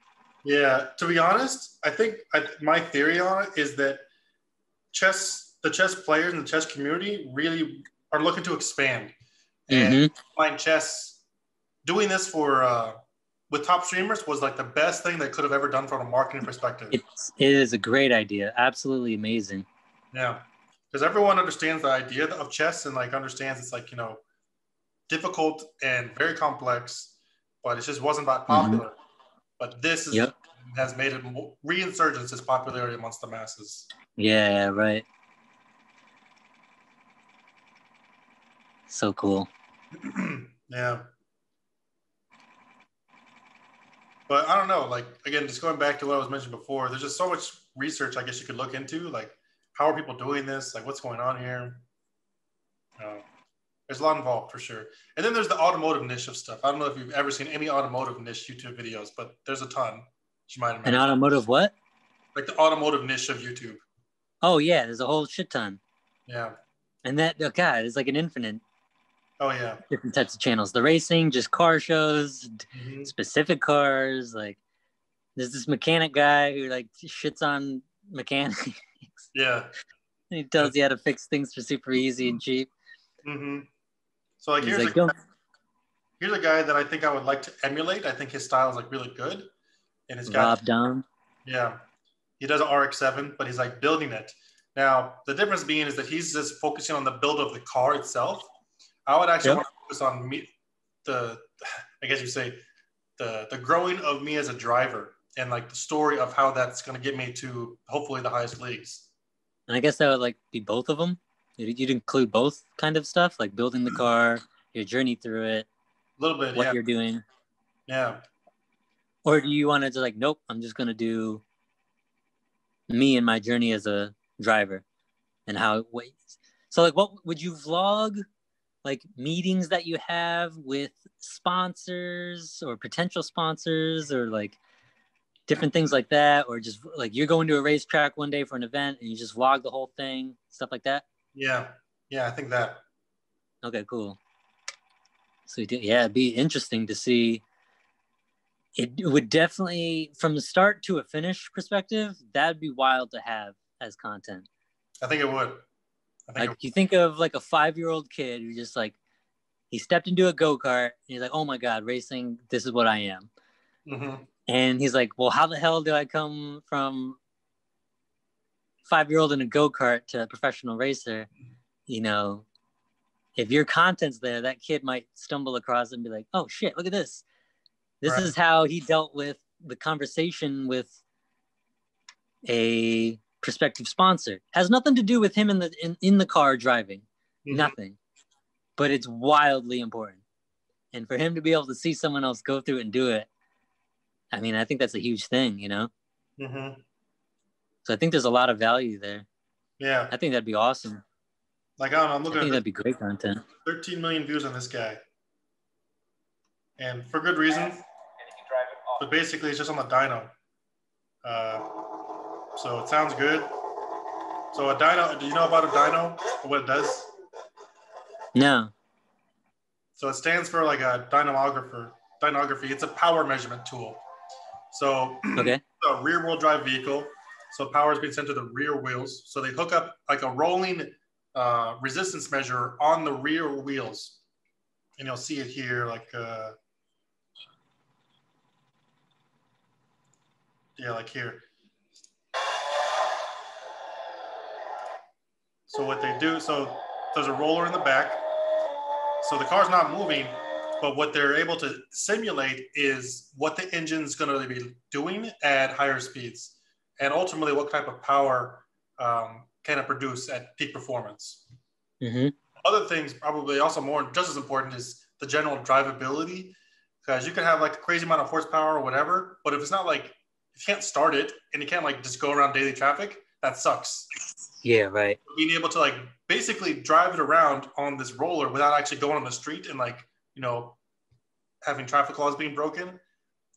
Yeah, to be honest, I think my theory on it is that the chess players and the chess community really are looking to expand. And find chess, doing this for with top streamers was like the best thing they could have ever done from a marketing perspective. It is a great idea. Absolutely amazing. Yeah, because everyone understands the idea of chess and like understands it's like, difficult and very complex, but it just wasn't that popular. But this has made it resurgence its popularity amongst the masses. Yeah, right. So cool. Yeah. But I don't know, like, again, just going back to what I was mentioning before, there's just so much research I guess you could look into, like, how are people doing this? Like, what's going on here? There's a lot involved for sure. And then there's the automotive niche of stuff. I don't know if you've ever seen any automotive niche YouTube videos, but there's a ton. You might imagine. An automotive what? Like the automotive niche of YouTube. Oh, yeah, there's a whole shit ton. Yeah. And that, oh God, it's like an infinite. Oh, yeah. Different types of channels. The racing, just car shows, specific cars. Like, there's this mechanic guy who, like, shits on mechanics. Yeah. He tells you how to fix things for super easy and cheap. So, like, here's a guy that I think I would like to emulate. I think his style is, like, really good. And it's got... Rob Dahm. Yeah. He does an RX-7, but he's, like, building it. Now, the difference being is that he's just focusing on the build of the car itself. I would actually want to focus on me, I guess you say, the growing of me as a driver and like the story of how that's going to get me to hopefully the highest leagues. And I guess that would like be both of them. You'd include both kind of stuff, like building the car, your journey through it, a little bit, what you're doing. Yeah. Or do you want to just like, nope, I'm just going to do me and my journey as a driver and how it weighs. So like, what would you vlog? Like meetings that you have with sponsors or potential sponsors or like different things like that, or just like you're going to a racetrack one day for an event and you just vlog the whole thing, stuff like that? Yeah, I think that. Okay, cool. So yeah, it'd be interesting to see. It would definitely, from the start to a finish perspective, that'd be wild to have as content. I think it would. Like you think of like a 5-year-old kid who just like, he stepped into a go-kart and he's like, oh my God, racing, this is what I am. Mm-hmm. And he's like, well, how the hell do I come from 5-year-old in a go-kart to a professional racer? You know, if your content's there, that kid might stumble across and be like, oh shit, look at this. This is how he dealt with the conversation with a prospective sponsor. Has nothing to do with him in the car driving. Mm-hmm. Nothing. But it's wildly important. And for him to be able to see someone else go through it and do it, I mean, I think that's a huge thing, you know? Mm-hmm. So I think there's a lot of value there. Yeah. I think that'd be awesome. Like, I don't know, I'm looking I think that'd be great content. 13 million views on this guy. And for good reason. But basically, it's just on the dyno. So it sounds good. So a dyno, do you know about a dyno? Or what it does? No. So it stands for like a dynography. It's a power measurement tool. So okay. A rear wheel drive vehicle. So power is being sent to the rear wheels. So they hook up like a rolling resistance measure on the rear wheels. And you'll see it here like, like here. So what they do, so there's a roller in the back. So the car's not moving, but what they're able to simulate is what the engine's going to be doing at higher speeds, and ultimately what type of power can it produce at peak performance. Mm-hmm. Other things, probably also more just as important, is the general drivability, because you can have like a crazy amount of horsepower or whatever, but if it's not like, if you can't start it and you can't like just go around daily traffic, that sucks. Yeah, right. Being able to like basically drive it around on this roller without actually going on the street and like, you know, having traffic laws being broken,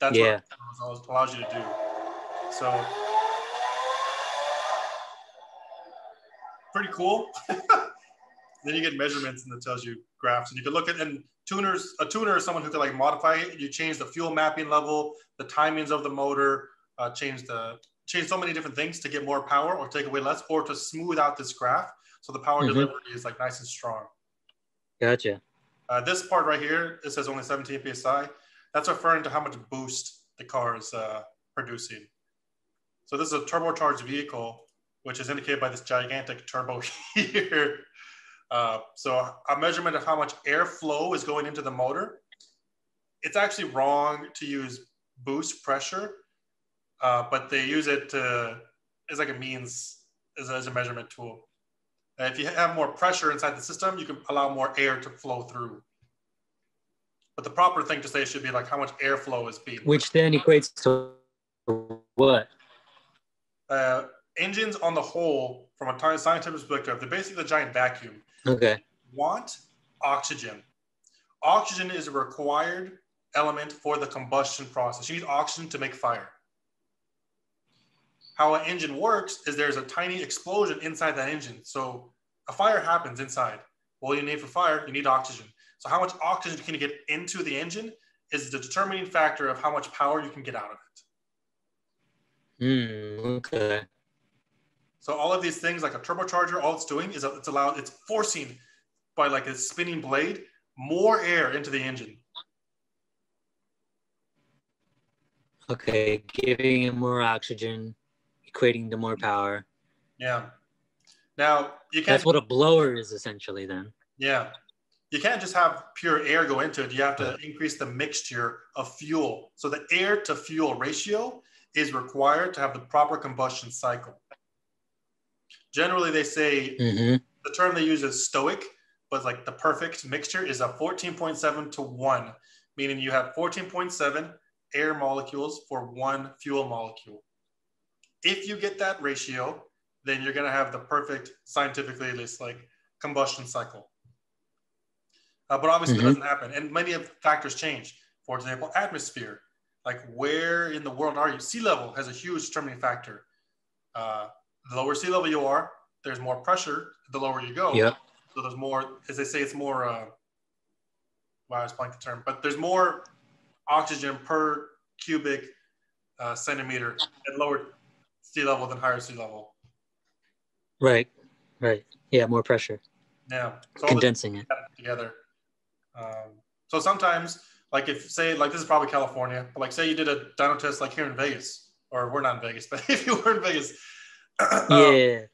that's what it allows you to do. So pretty cool. Then you get measurements and it tells you graphs, and you can look at, and a tuner is someone who can like modify it. You change the fuel mapping level, the timings of the motor, change so many different things to get more power or take away less, or to smooth out this graph so the power delivery is like nice and strong. Gotcha. This part right here, it says only 17 psi. That's referring to how much boost the car is producing. So this is a turbocharged vehicle, which is indicated by this gigantic turbo here. So a measurement of how much airflow is going into the motor. It's actually wrong to use boost pressure, but they use it as like a means, as a measurement tool. If you have more pressure inside the system, you can allow more air to flow through. But the proper thing to say should be like how much airflow is being. Which then equates to what? Engines on the whole, from a scientific perspective, they're basically a giant vacuum. Okay. Want oxygen. Oxygen is a required element for the combustion process. You need oxygen to make fire. How an engine works is there's a tiny explosion inside that engine. So a fire happens inside. What you need for fire, you need oxygen. So how much oxygen can you get into the engine is the determining factor of how much power you can get out of it. Okay. So all of these things, like a turbocharger, all it's doing is it's forcing by like a spinning blade more air into the engine. Okay, giving it more oxygen, equating to more power. Yeah. Now, you can't... That's what a blower is essentially then. Yeah. You can't just have pure air go into it. You have to increase the mixture of fuel. So the air to fuel ratio is required to have the proper combustion cycle. Generally, they say the term they use is stoic, but like the perfect mixture is a 14.7 to 1, meaning you have 14.7 air molecules for 1 fuel molecule. If you get that ratio, then you're going to have the perfect, scientifically at least, like combustion cycle. But obviously it doesn't happen. And many of the factors change. For example, atmosphere. Like where in the world are you? Sea level has a huge determining factor. The lower sea level you are, there's more pressure the lower you go. Yep. So there's more, as they say, it's more, well, I was blanking the term, but there's more oxygen per cubic centimeter at lower sea level than higher sea level. Right. Yeah, more pressure. Yeah. So condensing it together. So sometimes, like if say, like this is probably California, but like say you did a dyno test like here in Vegas, or we're not in Vegas, but if you were in Vegas, yeah,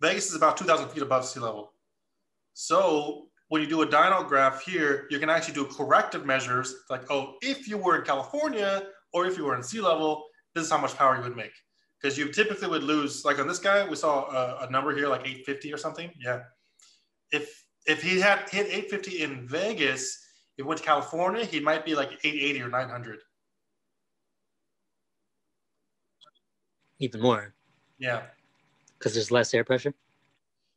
Vegas is about 2,000 feet above sea level. So when you do a dyno graph here, you can actually do corrective measures like, oh, if you were in California or if you were in sea level, this is how much power you would make. Because you typically would lose, like on this guy, we saw a number here like 850 or something. Yeah. If he had hit 850 in Vegas, if he went to California, he might be like 880 or 900. Even more. Yeah. Because there's less air pressure?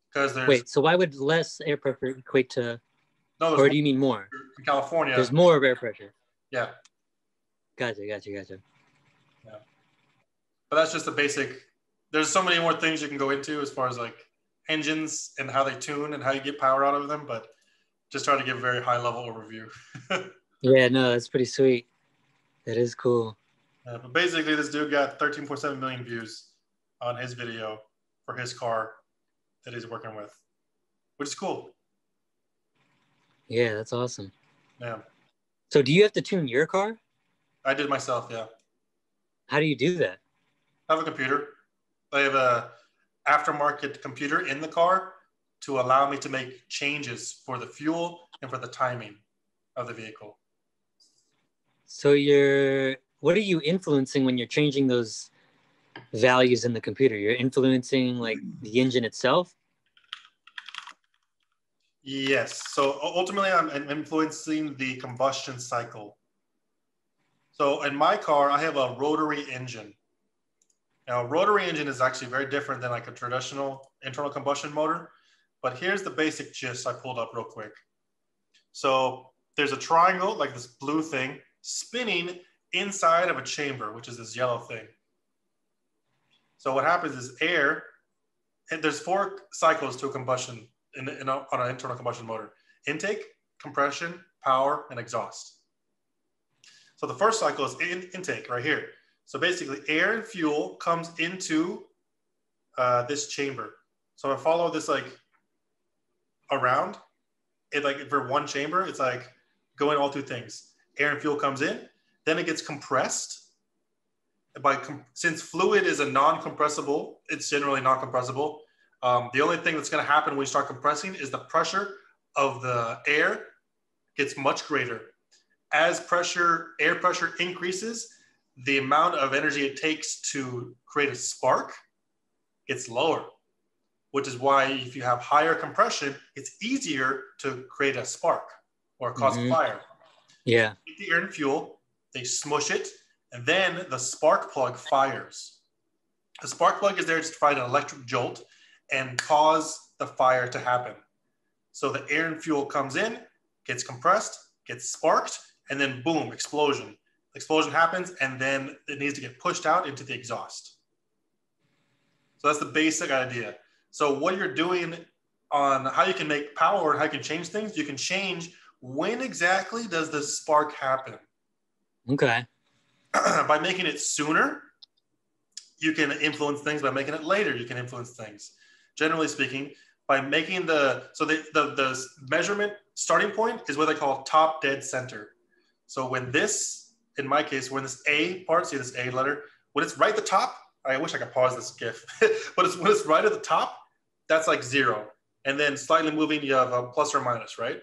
Because there's... Wait, so why would less air pressure equate to... No, or do you mean more? In California. There's more air pressure. Yeah. Gotcha. Yeah. But that's just the basic... There's so many more things you can go into as far as like engines and how they tune and how you get power out of them, but just try to give a very high level overview. Yeah, no, that's pretty sweet. That is cool. But basically this dude got 13.7 million views on his video for his car that he's working with, which is cool. Yeah, that's awesome. Yeah. So do you have to tune your car? I did myself, yeah. How do you do that? I have a computer. I have a aftermarket computer in the car to allow me to make changes for the fuel and for the timing of the vehicle. So what are you influencing when you're changing those values in the computer? You're influencing like the engine itself? Yes. So ultimately I'm influencing the combustion cycle. So in my car, I have a rotary engine. Now, a rotary engine is actually very different than like a traditional internal combustion motor, but here's the basic gist I pulled up real quick. So there's a triangle, like this blue thing, spinning inside of a chamber, which is this yellow thing. So what happens is air, and there's 4 cycles to a combustion on an internal combustion motor: intake, compression, power, and exhaust. So the first cycle is intake right here. So basically air and fuel comes into this chamber. So if I follow this like around, it like for one chamber, it's like going all 2 things. Air and fuel comes in, then it gets compressed. Since fluid is a non-compressible, it's generally non-compressible. The only thing that's going to happen when you start compressing is the pressure of the air gets much greater. As air pressure increases, the amount of energy it takes to create a spark gets lower, which is why if you have higher compression, it's easier to create a spark or cause a fire. Yeah. Take the air and fuel, they smush it, and then the spark plug fires. The spark plug is there just to provide an electric jolt and cause the fire to happen. So the air and fuel comes in, gets compressed, gets sparked, and then boom, explosion. Explosion happens, and then it needs to get pushed out into the exhaust. So that's the basic idea. So what you're doing on how you can make power and how you can change things, you can change when exactly does the spark happen. Okay. By making it sooner, you can influence things. By making it later, you can influence things. Generally speaking, by making the measurement starting point is what they call top dead center. So when this, in my case, when this A part, see this A letter, when it's right at the top, I wish I could pause this GIF, but when it's right at the top, that's like 0. And then slightly moving, you have a plus or minus, right?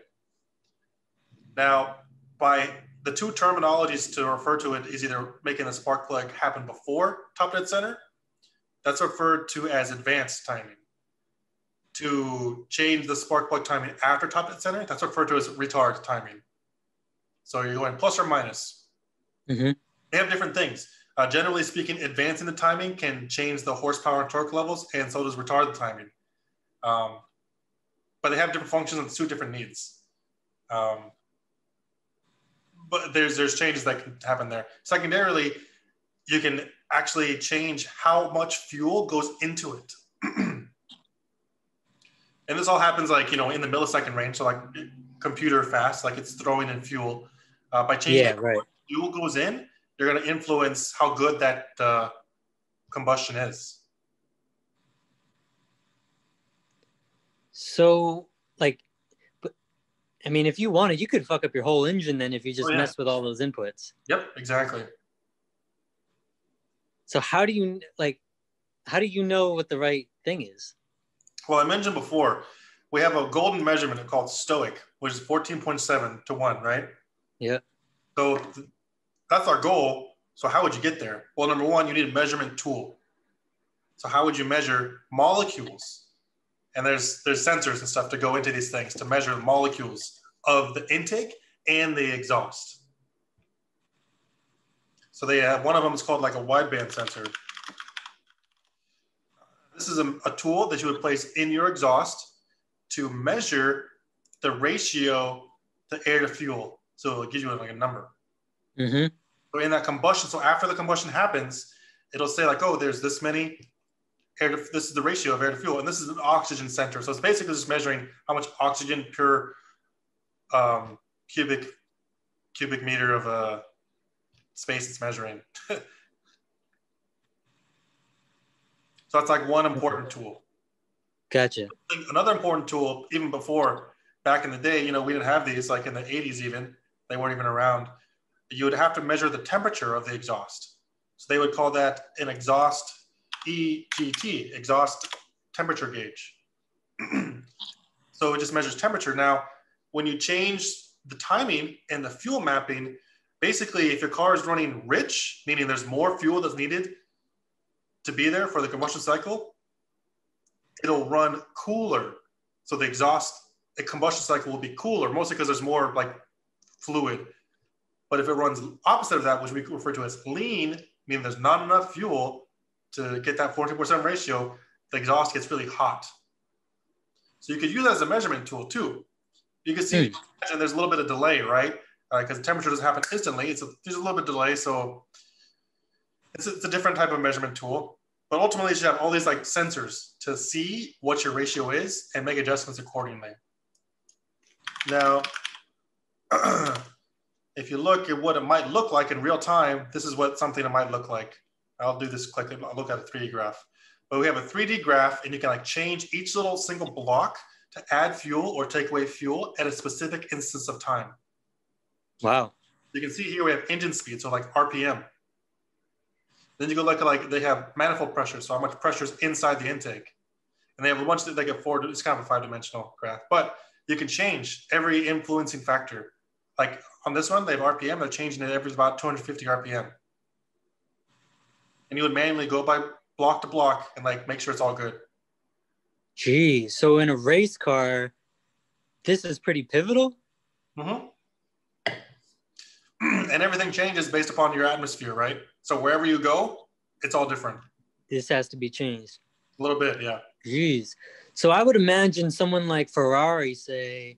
Now, by the two terminologies to refer to it is either making the spark plug happen before top dead center, that's referred to as advanced timing. To change the spark plug timing after top dead center, that's referred to as retard timing. So you're going plus or minus. Mm-hmm. They have different things. Generally speaking, advancing the timing can change the horsepower and torque levels, and so does retarded timing. But they have different functions and suit different needs. But there's changes that can happen there. Secondarily, you can actually change how much fuel goes into it. And this all happens like, in the millisecond range. So like computer fast, like it's throwing in fuel. By changing how much fuel goes in, you're going to influence how good that combustion is. So like, I mean, if you wanted, you could fuck up your whole engine then if you just mess with all those inputs. Yep, exactly. So how do you know what the right thing is? Well, I mentioned before, we have a golden measurement called stoic, which is 14.7 to 1, right? Yeah. So that's our goal. So how would you get there? Well, number one, you need a measurement tool. So how would you measure molecules? And there's sensors and stuff to go into these things to measure the molecules of the intake and the exhaust. So they have, one of them is called like a wideband sensor. This is a tool that you would place in your exhaust to measure the ratio to air to fuel. So it gives you like a number. Mm-hmm. So in that combustion, so after the combustion happens, it'll say like, oh, there's this many air to, this is the ratio of air to fuel. And this is an oxygen center. So it's basically just measuring how much oxygen per cubic meter of space it's measuring. So that's like one important tool. Gotcha. Another important tool, even before, back in the day, we didn't have these, like in the 80s even, they weren't even around. You would have to measure the temperature of the exhaust. So they would call that an exhaust EGT, exhaust temperature gauge. So it just measures temperature. Now, when you change the timing and the fuel mapping, basically if your car is running rich, meaning there's more fuel that's needed to be there for the combustion cycle, it'll run cooler. So the combustion cycle will be cooler, mostly because there's more like fluid. But if it runs opposite of that, which we refer to as lean, meaning there's not enough fuel to get that 14% ratio, the exhaust gets really hot. So you could use that as a measurement tool too. You can see, there's a little bit of delay, right? Because the temperature doesn't happen instantly. There's a little bit of delay, so it's a different type of measurement tool. But ultimately, you should have all these like sensors to see what your ratio is and make adjustments accordingly. Now, if you look at what it might look like in real time, this is what something it might look like. I'll do this quickly. I'll look at a 3D graph. But we have a 3D graph, and you can like change each little single block to add fuel or take away fuel at a specific instance of time. Wow. You can see here we have engine speed, so like RPM. Then you go look at like they have manifold pressure, so how much pressure is inside the intake. And they have a bunch that they get forward. It's kind of a 5-dimensional graph, but you can change every influencing factor. Like on this one, they have RPM, they're changing it every about 250 RPM. And you would manually go by block to block and like make sure it's all good. Geez, so in a race car, this is pretty pivotal? Mm-hmm. And everything changes based upon your atmosphere, right? So wherever you go, it's all different. This has to be changed. A little bit, yeah. Jeez. So I would imagine someone like Ferrari, say,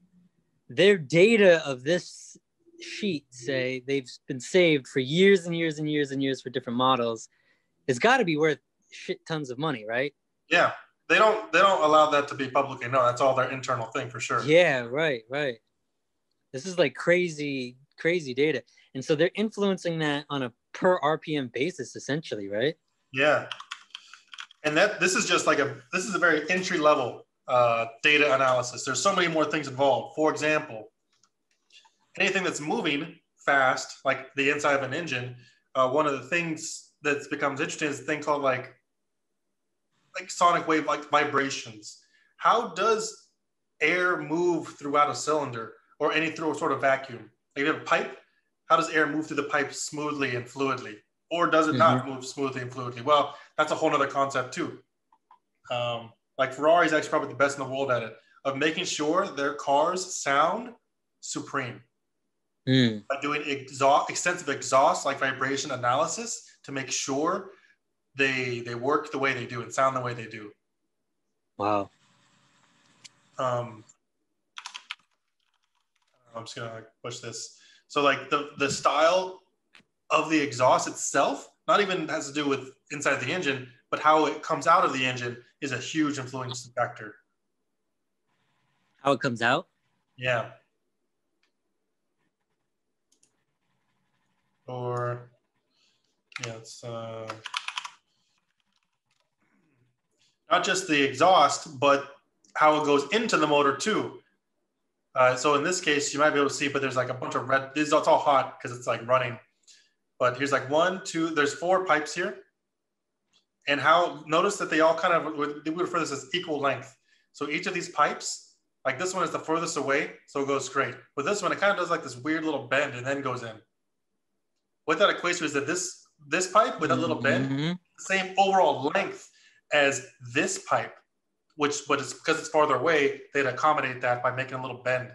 their data of this sheet, say, they've been saved for years and years and years and years for different models. It's got to be worth shit tons of money, right? Yeah. They don't allow that to be publicly known. That's all their internal thing for sure. Yeah, right. This is like crazy data. And so they're influencing that on a per RPM basis, essentially, right? Yeah. And this is a very entry level data analysis. There's so many more things involved. For example, anything that's moving fast, like the inside of an engine, one of the things that becomes interesting is a thing called like sonic wave, like vibrations. how does air move throughout a cylinder or any sort of vacuum? Like, you have a pipe, how does air move through the pipe smoothly and fluidly? Or does it not move smoothly and fluidly? Well, that's a whole other concept too. Like Ferrari is actually probably the best in the world at it, of making sure their cars sound supreme. By doing extensive exhaust, like vibration analysis, to make sure they work the way they do and sound the way they do. Wow. I'm just gonna push this. So like the style of the exhaust itself, not even has to do with inside the engine, but how it comes out of the engine is a huge influence factor. How it comes out? Yeah. Or yeah, it's not just the exhaust, but how it goes into the motor too. So in this case, you might be able to see, but there's like a bunch of red. It's all hot because it's like running. But here's like 1, 2. There's 4 pipes here, and notice that they all kind of, we refer to this as equal length. So each of these pipes, like this one is the furthest away, so it goes straight. But this one, it kind of does like this weird little bend and then goes in. What that equates to is that this pipe with that little bend, the same overall length as this pipe, but it's because it's farther away, they'd accommodate that by making a little bend.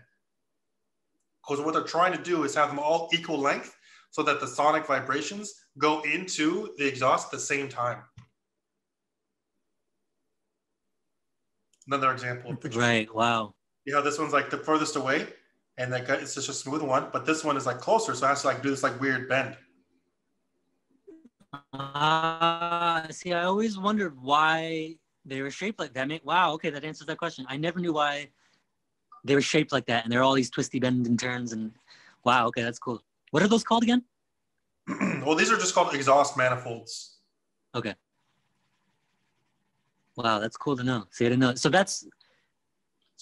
Because what they're trying to do is have them all equal length so that the sonic vibrations go into the exhaust at the same time. Another example. Right, wow. You know, this one's like the furthest away, and it's just a smooth one, but this one is like closer, so it has to like do this like weird bend. See, I always wondered why they were shaped like that. Wow, okay, that answers that question. I never knew why they were shaped like that, and there are all these twisty bends and turns, and wow, okay, that's cool. What are those called again? Well, these are just called exhaust manifolds. Okay. Wow, that's cool to know. See, I didn't know. So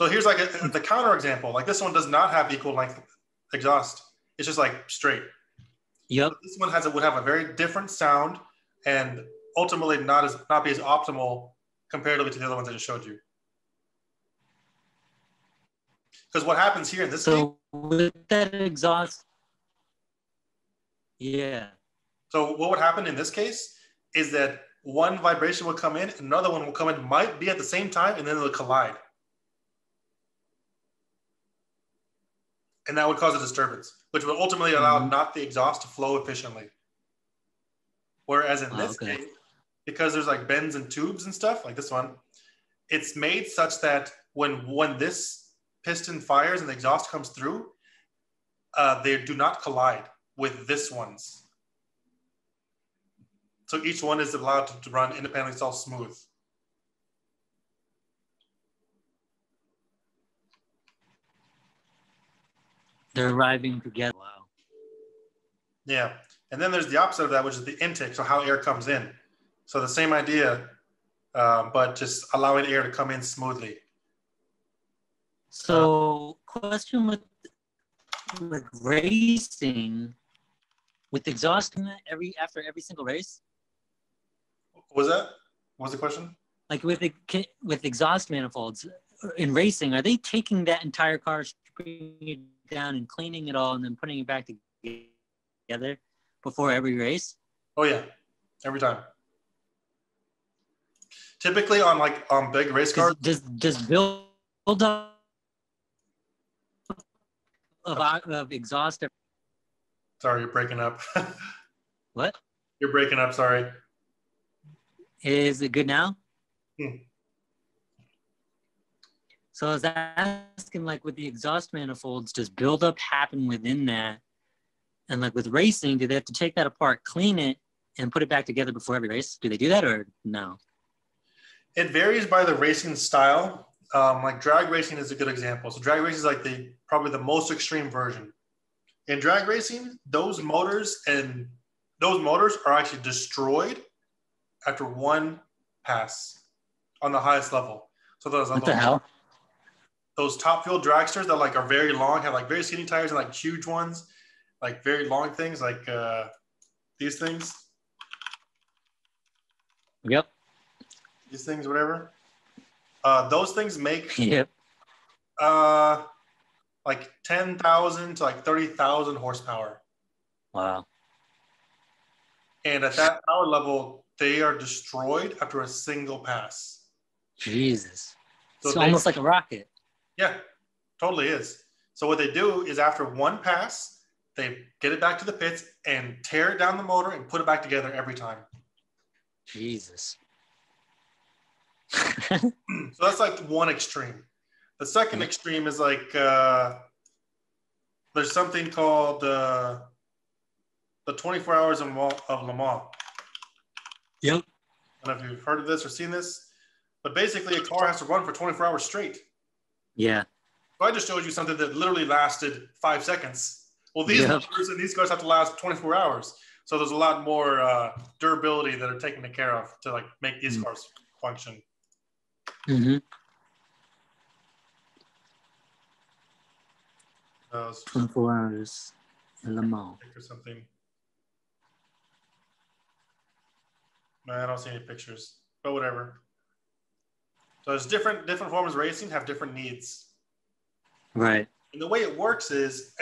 here's like the counter example. Like this one does not have equal length exhaust. It's just like straight. Yep. But this one would have a very different sound and ultimately not be as optimal comparatively to the other ones I just showed you. Because what happens here in this case, with that exhaust, yeah. So what would happen in this case is that one vibration will come in, another one will come in, might be at the same time, and then they'll collide. And that would cause a disturbance, which would ultimately allow not the exhaust to flow efficiently. Whereas in this case, because there's like bends and tubes and stuff, like this one, it's made such that when this piston fires and the exhaust comes through, they do not collide with this one's. So each one is allowed to run independently. It's all smooth. They're arriving together. Wow. Yeah. And then there's the opposite of that, which is the intake. So how air comes in. So the same idea, but just allowing air to come in smoothly. So question with racing, with exhausting after every single race? What was that? What was the question? Like with exhaust manifolds in racing, are they taking that entire car, stripping it down and cleaning it all and then putting it back together before every race? Oh yeah, every time. Typically on big race cars. Does build up of exhaust? Sorry, you're breaking up. What? You're breaking up, sorry. Is it good now? So I was asking, like with the exhaust manifolds, does buildup happen within that? And like with racing, do they have to take that apart, clean it, and put it back together before every race? Do they do that or no? It varies by the racing style. Like drag racing is a good example. So drag racing is like probably the most extreme version. In drag racing, those motors are actually destroyed after one pass on the highest level. So What the hell? Those top fuel dragsters that like are very long, have like very skinny tires and like huge ones, like very long things, like these things. Yep. These things, whatever. Those things make Yep. like 10,000 to like 30,000 horsepower. Wow. And at that power level, they are destroyed after a single pass. Jesus. So It's almost like a rocket. Yeah, totally is. So what they do is after one pass, they get it back to the pits and tear it down the motor and put it back together every time. Jesus. So that's like one extreme. The second extreme is like there's something called the 24 hours of Le Mans. Yep. I don't know if you've heard of this or seen this, but basically a car has to run for 24 hours straight. Yeah. So I just showed you something that literally lasted 5 seconds. Well, these motors and these cars have to last 24 hours. So there's a lot more durability that are taken care of to like make these cars function. Mm-hmm. 24 hours in Le Mans. Or something. No, I don't see any pictures, but whatever. So there's different forms of racing have different needs. Right. And the way it works is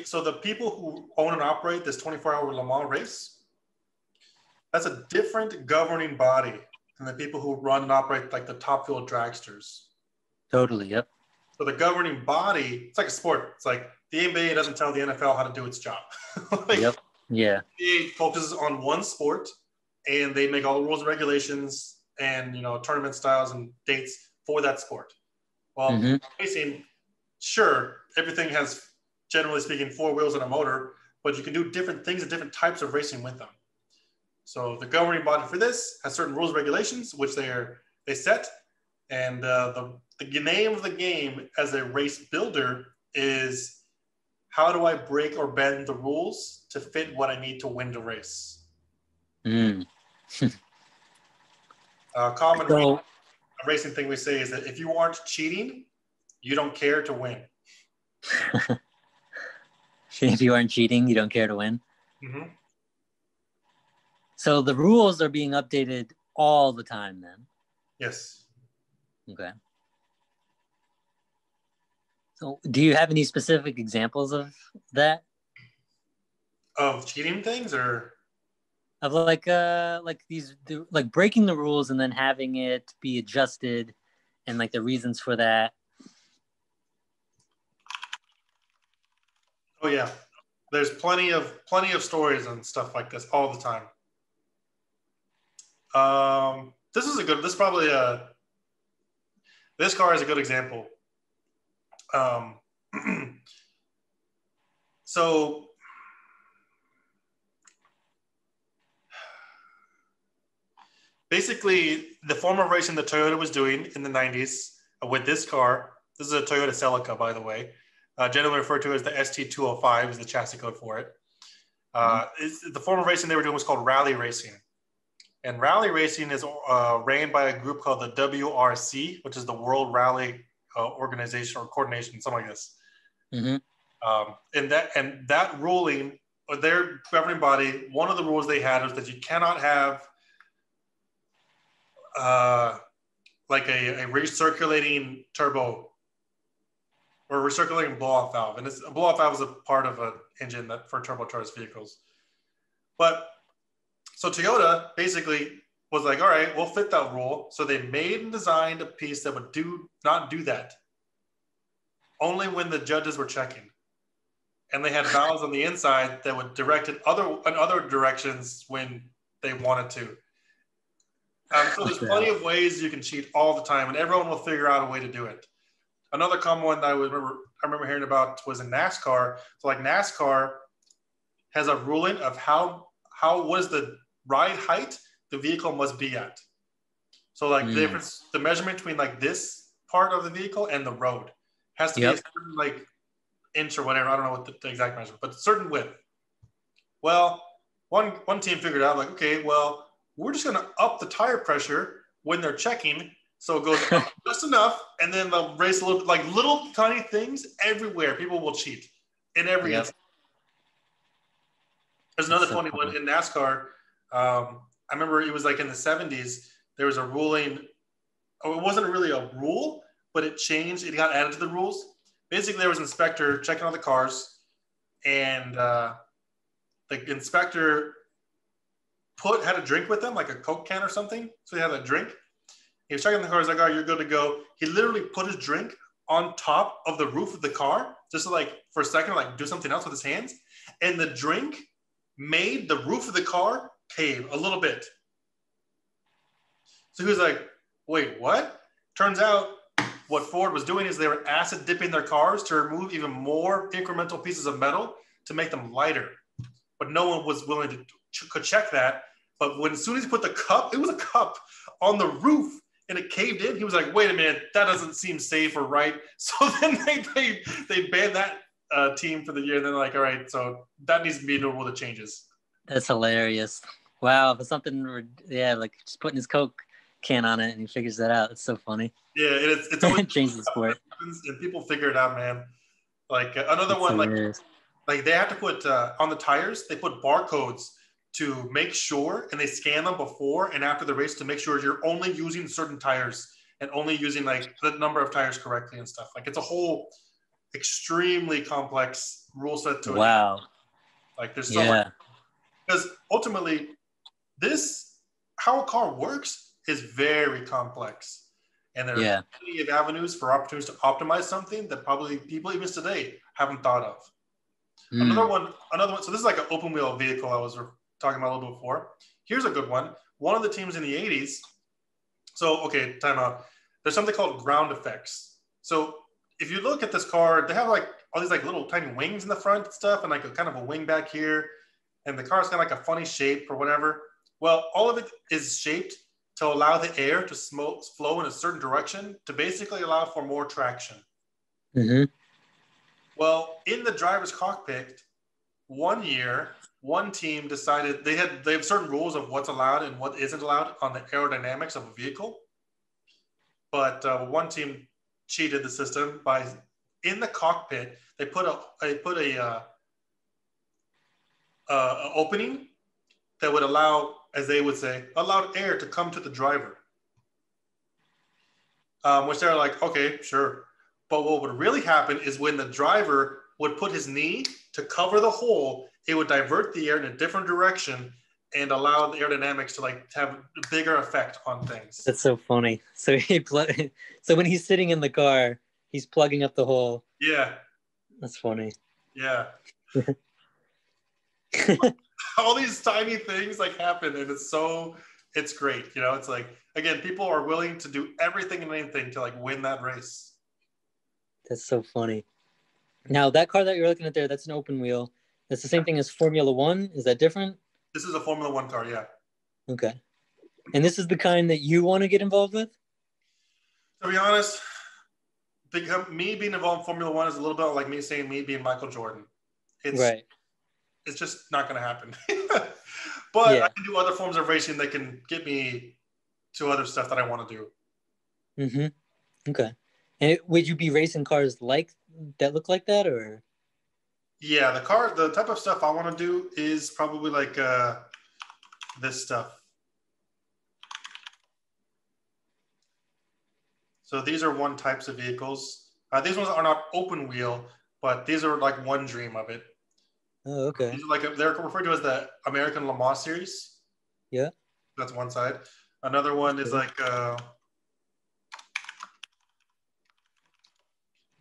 so the people who own and operate this 24-hour Le Mans race, that's a different governing body than the people who run and operate like the Top Fuel dragsters. Totally, yep. So the governing body, it's like a sport. It's like the NBA doesn't tell the NFL how to do its job. Yep. Yeah. The NBA focuses on one sport and they make all the rules and regulations and, tournament styles and dates for that sport. Well, racing, sure, everything has, generally speaking, 4 wheels and a motor, but you can do different things and different types of racing with them. So the governing body for this has certain rules and regulations, which they set. And the name of the game as a race builder is how do I break or bend the rules to fit what I need to win the race? Common racing thing we say is that if you aren't cheating, you don't care to win. If you aren't cheating, you don't care to win. Mm-hmm. So the rules are being updated all the time then? Yes. Okay. So do you have any specific examples of that? Of cheating things or? Of like breaking the rules and then having it be adjusted and like the reasons for that. Oh yeah. There's plenty of stories and stuff like this all the time. This car is a good example. So basically the form of racing that Toyota was doing in the 90s with this car, this is a Toyota Celica, by the way, generally referred to as the ST205 is the chassis code for it. The form of racing they were doing was called rally racing. And rally racing is ran by a group called the WRC, which is the World Rally Organization or Coordination, something like this. And that ruling, or their governing body, one of the rules they had was that you cannot have like a recirculating turbo or recirculating blow-off valve. And a blow-off valve is a part of an engine that for turbocharged vehicles. But so Toyota basically was like, all right, we'll fit that rule. So they made and designed a piece that would not do that. Only when the judges were checking. And they had valves on the inside that would direct it in other directions when they wanted to. So there's plenty of ways you can cheat all the time, and everyone will figure out a way to do it. Another common one that I remember hearing about was in NASCAR. So like NASCAR has a ruling of what is the ride height the vehicle must be at. So like the measurement between like this part of the vehicle and the road has to be a certain like inch or whatever. I don't know what the exact measurement, but a certain width. Well, one team figured out like, okay, well, we're just going to up the tire pressure when they're checking. So it goes up just enough, and then they'll race a little bit, like little tiny things everywhere. People will cheat in every instance. There's another funny one in NASCAR. I remember it was like in the 70s, there was a ruling it wasn't really a rule, but it changed. It got added to the rules. Basically, there was an inspector checking on the cars, and the inspector had a drink with them, like a Coke can or something. So he had a drink. He was checking the car. He's like, "All right, you're good to go." He literally put his drink on top of the roof of the car, just to like for a second, like do something else with his hands, and the drink made the roof of the car cave a little bit. So he was like, "Wait, what?" Turns out what Ford was doing is they were acid dipping their cars to remove even more incremental pieces of metal to make them lighter. But no one was willing to check that. But as soon as he put the cup, it was a cup on the roof and it caved in, he was like, "Wait a minute, that doesn't seem safe or right." So then they banned that team for the year. And then they're like, "All right, so that needs to be a rule that changes." That's hilarious. Wow, for something, like just putting his Coke can on it and he figures that out. It's so funny. Yeah, it's always changes the sport. And people figure it out, man. Like another That's one, hilarious. like they have to put on the tires, they put barcodes to make sure, and they scan them before and after the race to make sure you're only using certain tires and only using like the number of tires correctly and stuff. Like it's a whole extremely complex rule set to it. Wow. Like there's so much. Because ultimately, how a car works is very complex. And there are plenty of avenues for opportunities to optimize something that probably people even today haven't thought of. Another one. So this is like an open wheel vehicle I was talking about a little bit before. Here's a good one. One of the teams in the 80s. So, okay, time out. There's something called ground effects. So if you look at this car, they have like all these like little tiny wings in the front and stuff and like a kind of a wing back here. And the car's kind of like a funny shape or whatever. Well, all of it is shaped to allow the air to flow in a certain direction to basically allow for more traction. Mm-hmm. Well, in the driver's cockpit, one year, one team decided they have certain rules of what's allowed and what isn't allowed on the aerodynamics of a vehicle. But one team cheated the system by in the cockpit they put a opening that would allow, as they would say, allowed air to come to the driver. Which they're like, okay, sure. But what would really happen is when the driver would put his knee to cover the hole, it would divert the air in a different direction and allow the aerodynamics to like have a bigger effect on things. That's so funny. So so when he's sitting in the car, he's plugging up the hole. Yeah. That's funny. Yeah. All these tiny things like happen and it's great. You know, it's like, again, people are willing to do everything and anything to like win that race. That's so funny. Now that car that you're looking at there, that's an open wheel. That's the same thing as Formula One. Is that different? This is a Formula One car, yeah. Okay. And this is the kind that you want to get involved with? To be honest, me being involved in Formula One is a little bit like me saying me being Michael Jordan. It's just not going to happen. But I can do other forms of racing that can get me to other stuff that I want to do. Mm-hmm. Okay. And would you be racing cars like that look like that, or? Yeah, the type of stuff I want to do is probably like this stuff. So these are one types of vehicles. These ones are not open wheel, but these are like one dream of it. Oh, okay. These are like they're referred to as the American Le Mans series. Yeah. That's one side. Another one is like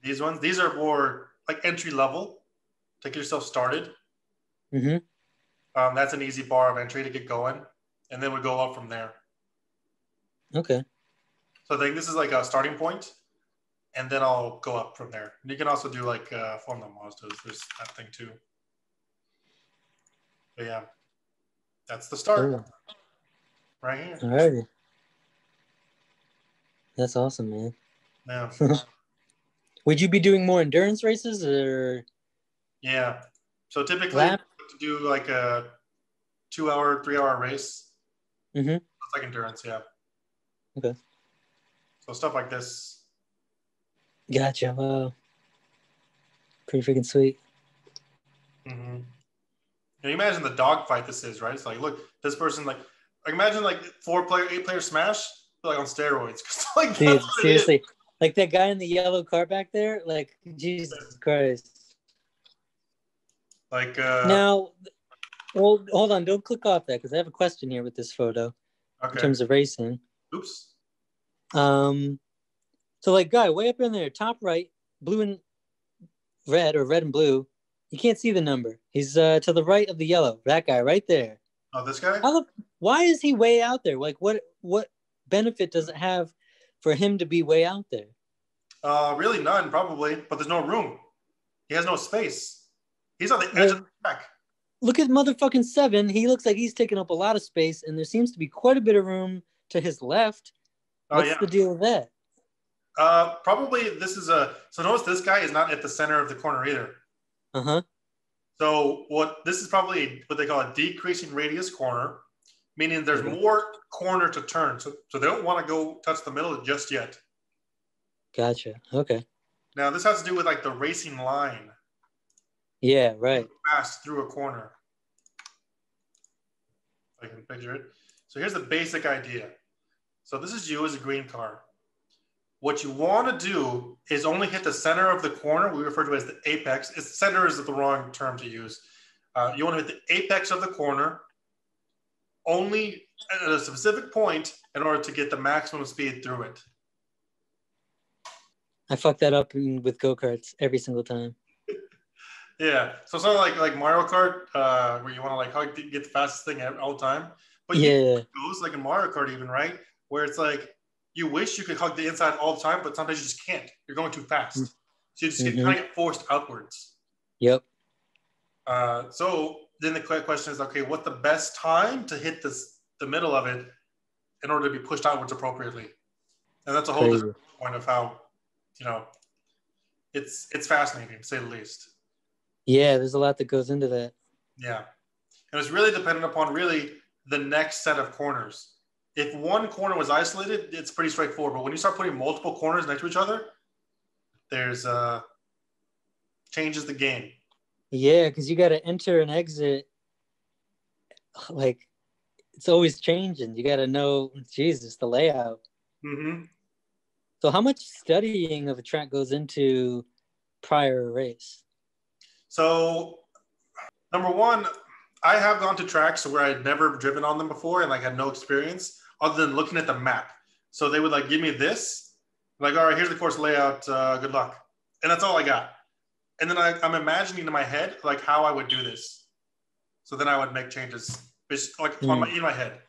these ones. These are more like entry level to get yourself started. Mm-hmm. That's an easy bar of entry to get going, and then we go up from there. Okay. So I think this is like a starting point, and then I'll go up from there. And you can also do like Formula Mazda. There's that thing too. But yeah, that's the start right here. All right. That's awesome, man. Yeah. Would you be doing more endurance races or? Yeah. So typically, to do like a 2-hour, 3-hour race. Mm-hmm. It's like endurance, yeah. Okay. So stuff like this. Gotcha. Wow. Pretty freaking sweet. Mm-hmm. Can you imagine the dogfight this is, right? It's like, look, this person like imagine like 8-player Smash. like on steroids. Like, dude, seriously, like that guy in the yellow car back there, like Jesus Christ. Like now, well, hold on, don't click off that because I have a question here with this photo in terms of racing. Oops. So like guy way up in there, top right, blue and red or red and blue. You can't see the number. He's to the right of the yellow. That guy right there. Oh, this guy? Why is he way out there? Like what benefit does it have for him to be way out there? Really none, probably, but there's no room. He has no space. He's on the edge of the track. Look at motherfucking 7. He looks like he's taking up a lot of space, and there seems to be quite a bit of room to his left. What's the deal with that? Probably this is so notice this guy is not at the center of the corner either. Uh-huh. So this is probably what they call a decreasing radius corner, meaning there's more corner to turn. So they don't want to go touch the middle just yet. Gotcha. Okay. Now this has to do with like the racing line. Yeah, right. Pass through a corner. I can picture it. So here's the basic idea. So this is you as a green car. What you want to do is only hit the center of the corner. We refer to it as the apex. Center is the wrong term to use. You want to hit the apex of the corner only at a specific point in order to get the maximum speed through it. I fuck that up with go-karts every single time. Yeah, so it's not like Mario Kart where you want to like get the fastest thing all the time. But yeah, it goes like in Mario Kart even, right? Where it's like you wish you could hug the inside all the time, but sometimes you just can't. You're going too fast. So you just kind of get forced outwards. Yep. So then the question is, okay, what's the best time to hit the middle of it in order to be pushed outwards appropriately? And that's a whole different point of how, it's fascinating to say the least. Yeah, there's a lot that goes into that. Yeah. And it's really dependent upon really the next set of corners. If one corner was isolated, it's pretty straightforward. But when you start putting multiple corners next to each other, there's changes the game. Yeah, because you got to enter and exit. Like, it's always changing. You got to know, Jesus, the layout. Mm-hmm. So how much studying of a track goes into prior race? So, number one, I have gone to tracks where I'd never driven on them before and like had no experience other than looking at the map. So they would like give me this, like, all right, here's the course layout. Good luck, and that's all I got. And then I'm imagining in my head like how I would do this. So then I would make changes, like in my head.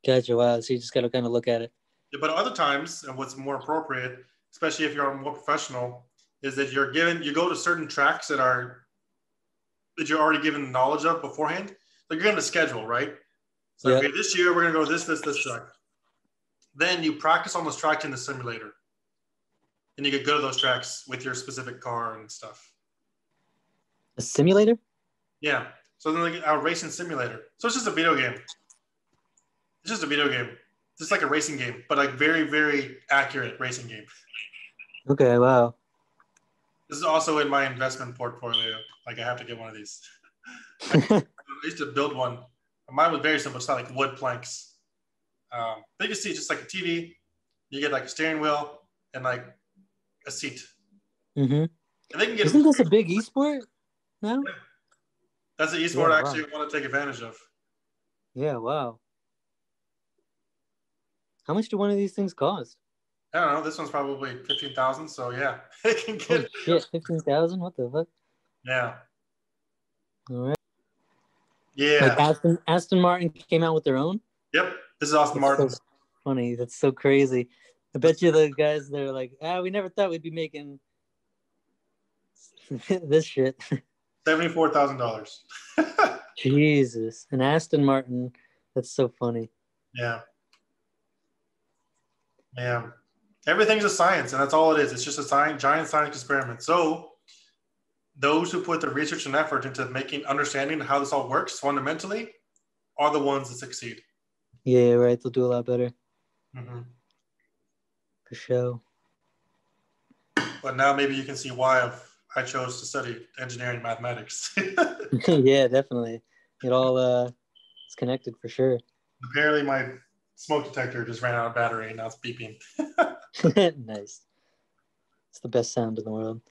Gotcha. Wow. So you just got to kind of look at it. Yeah, but other times, and what's more appropriate, especially if you're more professional, is that you go to certain tracks that you're already given knowledge of beforehand. Like you're given a schedule, right? So okay, this year we're gonna go this track. Then you practice on those tracks in the simulator. And you could go to those tracks with your specific car and stuff. A simulator? Yeah. So then like a racing simulator. So it's just a video game. It's just a video game. Just like a racing game, but like very, very accurate racing game. Okay, wow. This is also in my investment portfolio. Like I have to get one of these. I used to build one. Mine was very simple. It's not like wood planks. But you can see just like a TV. You get like a steering wheel and like a seat. Mm-hmm. And they can get. Isn't this a big esport now? Yeah. That's an esport I actually want to take advantage of. Yeah, wow. How much do one of these things cost? I don't know. This one's probably $15,000. So yeah, it can get. Oh, shit, $15,000? What the fuck? Yeah. All right. Yeah. Like Aston Martin came out with their own? Yep. This is Aston Martin. So funny. That's so crazy. I bet you the guys, they're like, we never thought we'd be making this shit. $74,000. Jesus. An Aston Martin. That's so funny. Yeah. Yeah. Everything's a science, and that's all it is. It's just a giant science experiment. So those who put the research and effort into understanding how this all works fundamentally are the ones that succeed. Yeah, right. They'll do a lot better. Mm-hmm. For sure. But now maybe you can see why I chose to study engineering and mathematics. Yeah, definitely. It all is connected for sure. Apparently my smoke detector just ran out of battery and now it's beeping. Nice. It's the best sound in the world.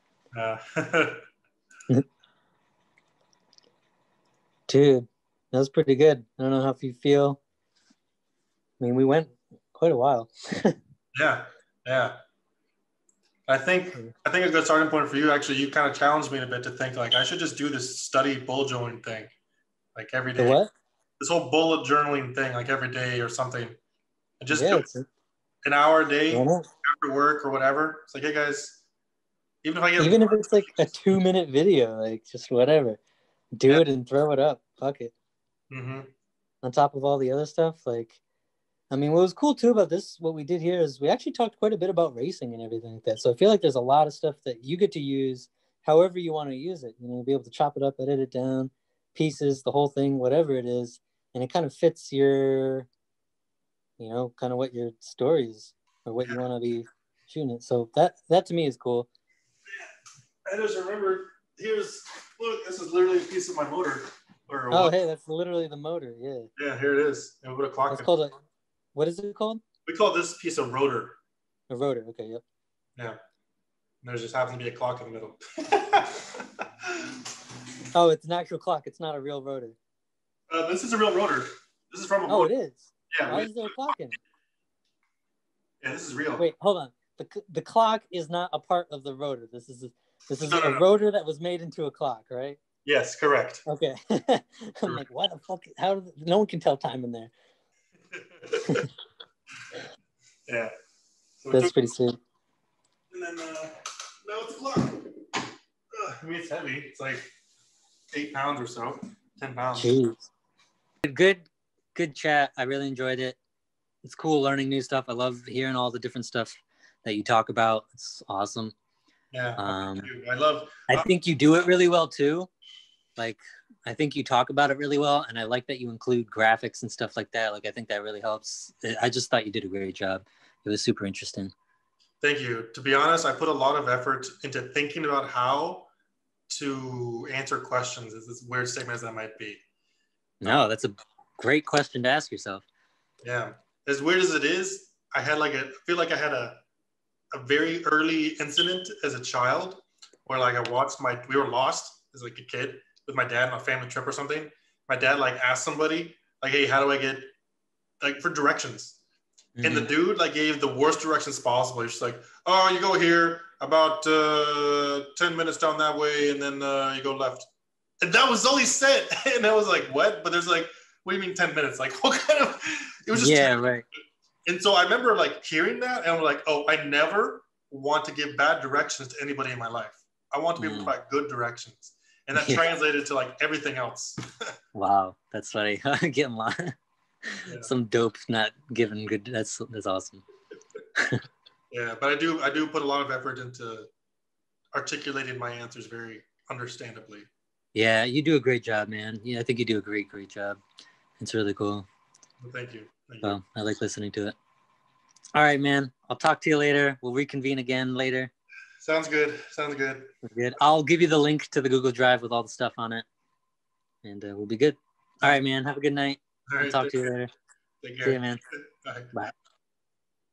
Dude, that was pretty good. I don't know how you feel. I mean, we went quite a while. Yeah. I think a good starting point for you, actually, you kind of challenged me a bit to think like I should just do this study bullet journaling thing, like every day. The what? This whole bullet journaling thing, like every day or something. And just do an hour a day after work or whatever. It's like, hey guys, even if it's like a 2-minute video, like just whatever, do it and throw it up. Fuck it. Mm-hmm. On top of all the other stuff, like, I mean, what was cool too about this, what we did here is we actually talked quite a bit about racing and everything like that. So I feel like there's a lot of stuff that you get to use however you want to use it. You know, be able to chop it up, edit it down, pieces, the whole thing, whatever it is, and it kind of fits your, you know, kind of what your story is or what you want to be shooting it. So that to me is cool. I just remembered. Look, this is literally a piece of my motor. Hey, that's literally the motor. Yeah. Yeah, here it is. And we put a clock. It's called what is it called? We call this piece a rotor. A rotor. Okay. Yep. Yeah. And there just happens to be a clock in the middle. Oh, it's an actual clock. It's not a real rotor. This is a real rotor. This is from a motor. It is. Yeah. Why is there a clock in it? Yeah, this is real. Wait, hold on. The clock is not a part of the rotor. This is a rotor that was made into a clock, right? Yes, correct. Okay. I'm like, what the fuck? No one can tell time in there. Yeah. So that's pretty sweet. And then now it's a clock. I mean, it's heavy. It's like 8 pounds or so, 10 pounds. Jeez. Good chat. I really enjoyed it. It's cool learning new stuff. I love hearing all the different stuff that you talk about. It's awesome. Yeah. I think you do it really well too. Like, I think you talk about it really well, and I like that you include graphics and stuff like that. Like, I think that really helps. I just thought you did a great job. It was super interesting. Thank you. To be honest, I put a lot of effort into thinking about how to answer questions, as weird statement as that might be. No, that's a great question to ask yourself. Yeah. As weird as it is, I feel like I had a very early incident as a child where like we were lost as like a kid with my dad on a family trip or something. My dad like asked somebody like, hey, how do I get like for directions? Mm-hmm. And the dude like gave the worst directions possible. He's just like, oh, you go here about 10 minutes down that way. And then you go left. And that was all he said. And I was like, what? But there's like, what do you mean 10 minutes? Like what kind of, it was just. Yeah, right. And so I remember like hearing that and I'm like, oh, I never want to give bad directions to anybody in my life. I want to be able to provide good directions. And that translated to like everything else. Wow, that's funny. Getting some dope not giving good. That's awesome. Yeah, but I do put a lot of effort into articulating my answers very understandably. Yeah, you do a great job, man. Yeah, I think you do a great job. It's really cool. Well, thank you. Well, I like listening to it. All right, man. I'll talk to you later. We'll reconvene again later. Sounds good. Good. I'll give you the link to the Google Drive with all the stuff on it, and we'll be good. All right, man. Have a good night. All right, I'll talk to you later. Take care. See you, man. Bye. Bye.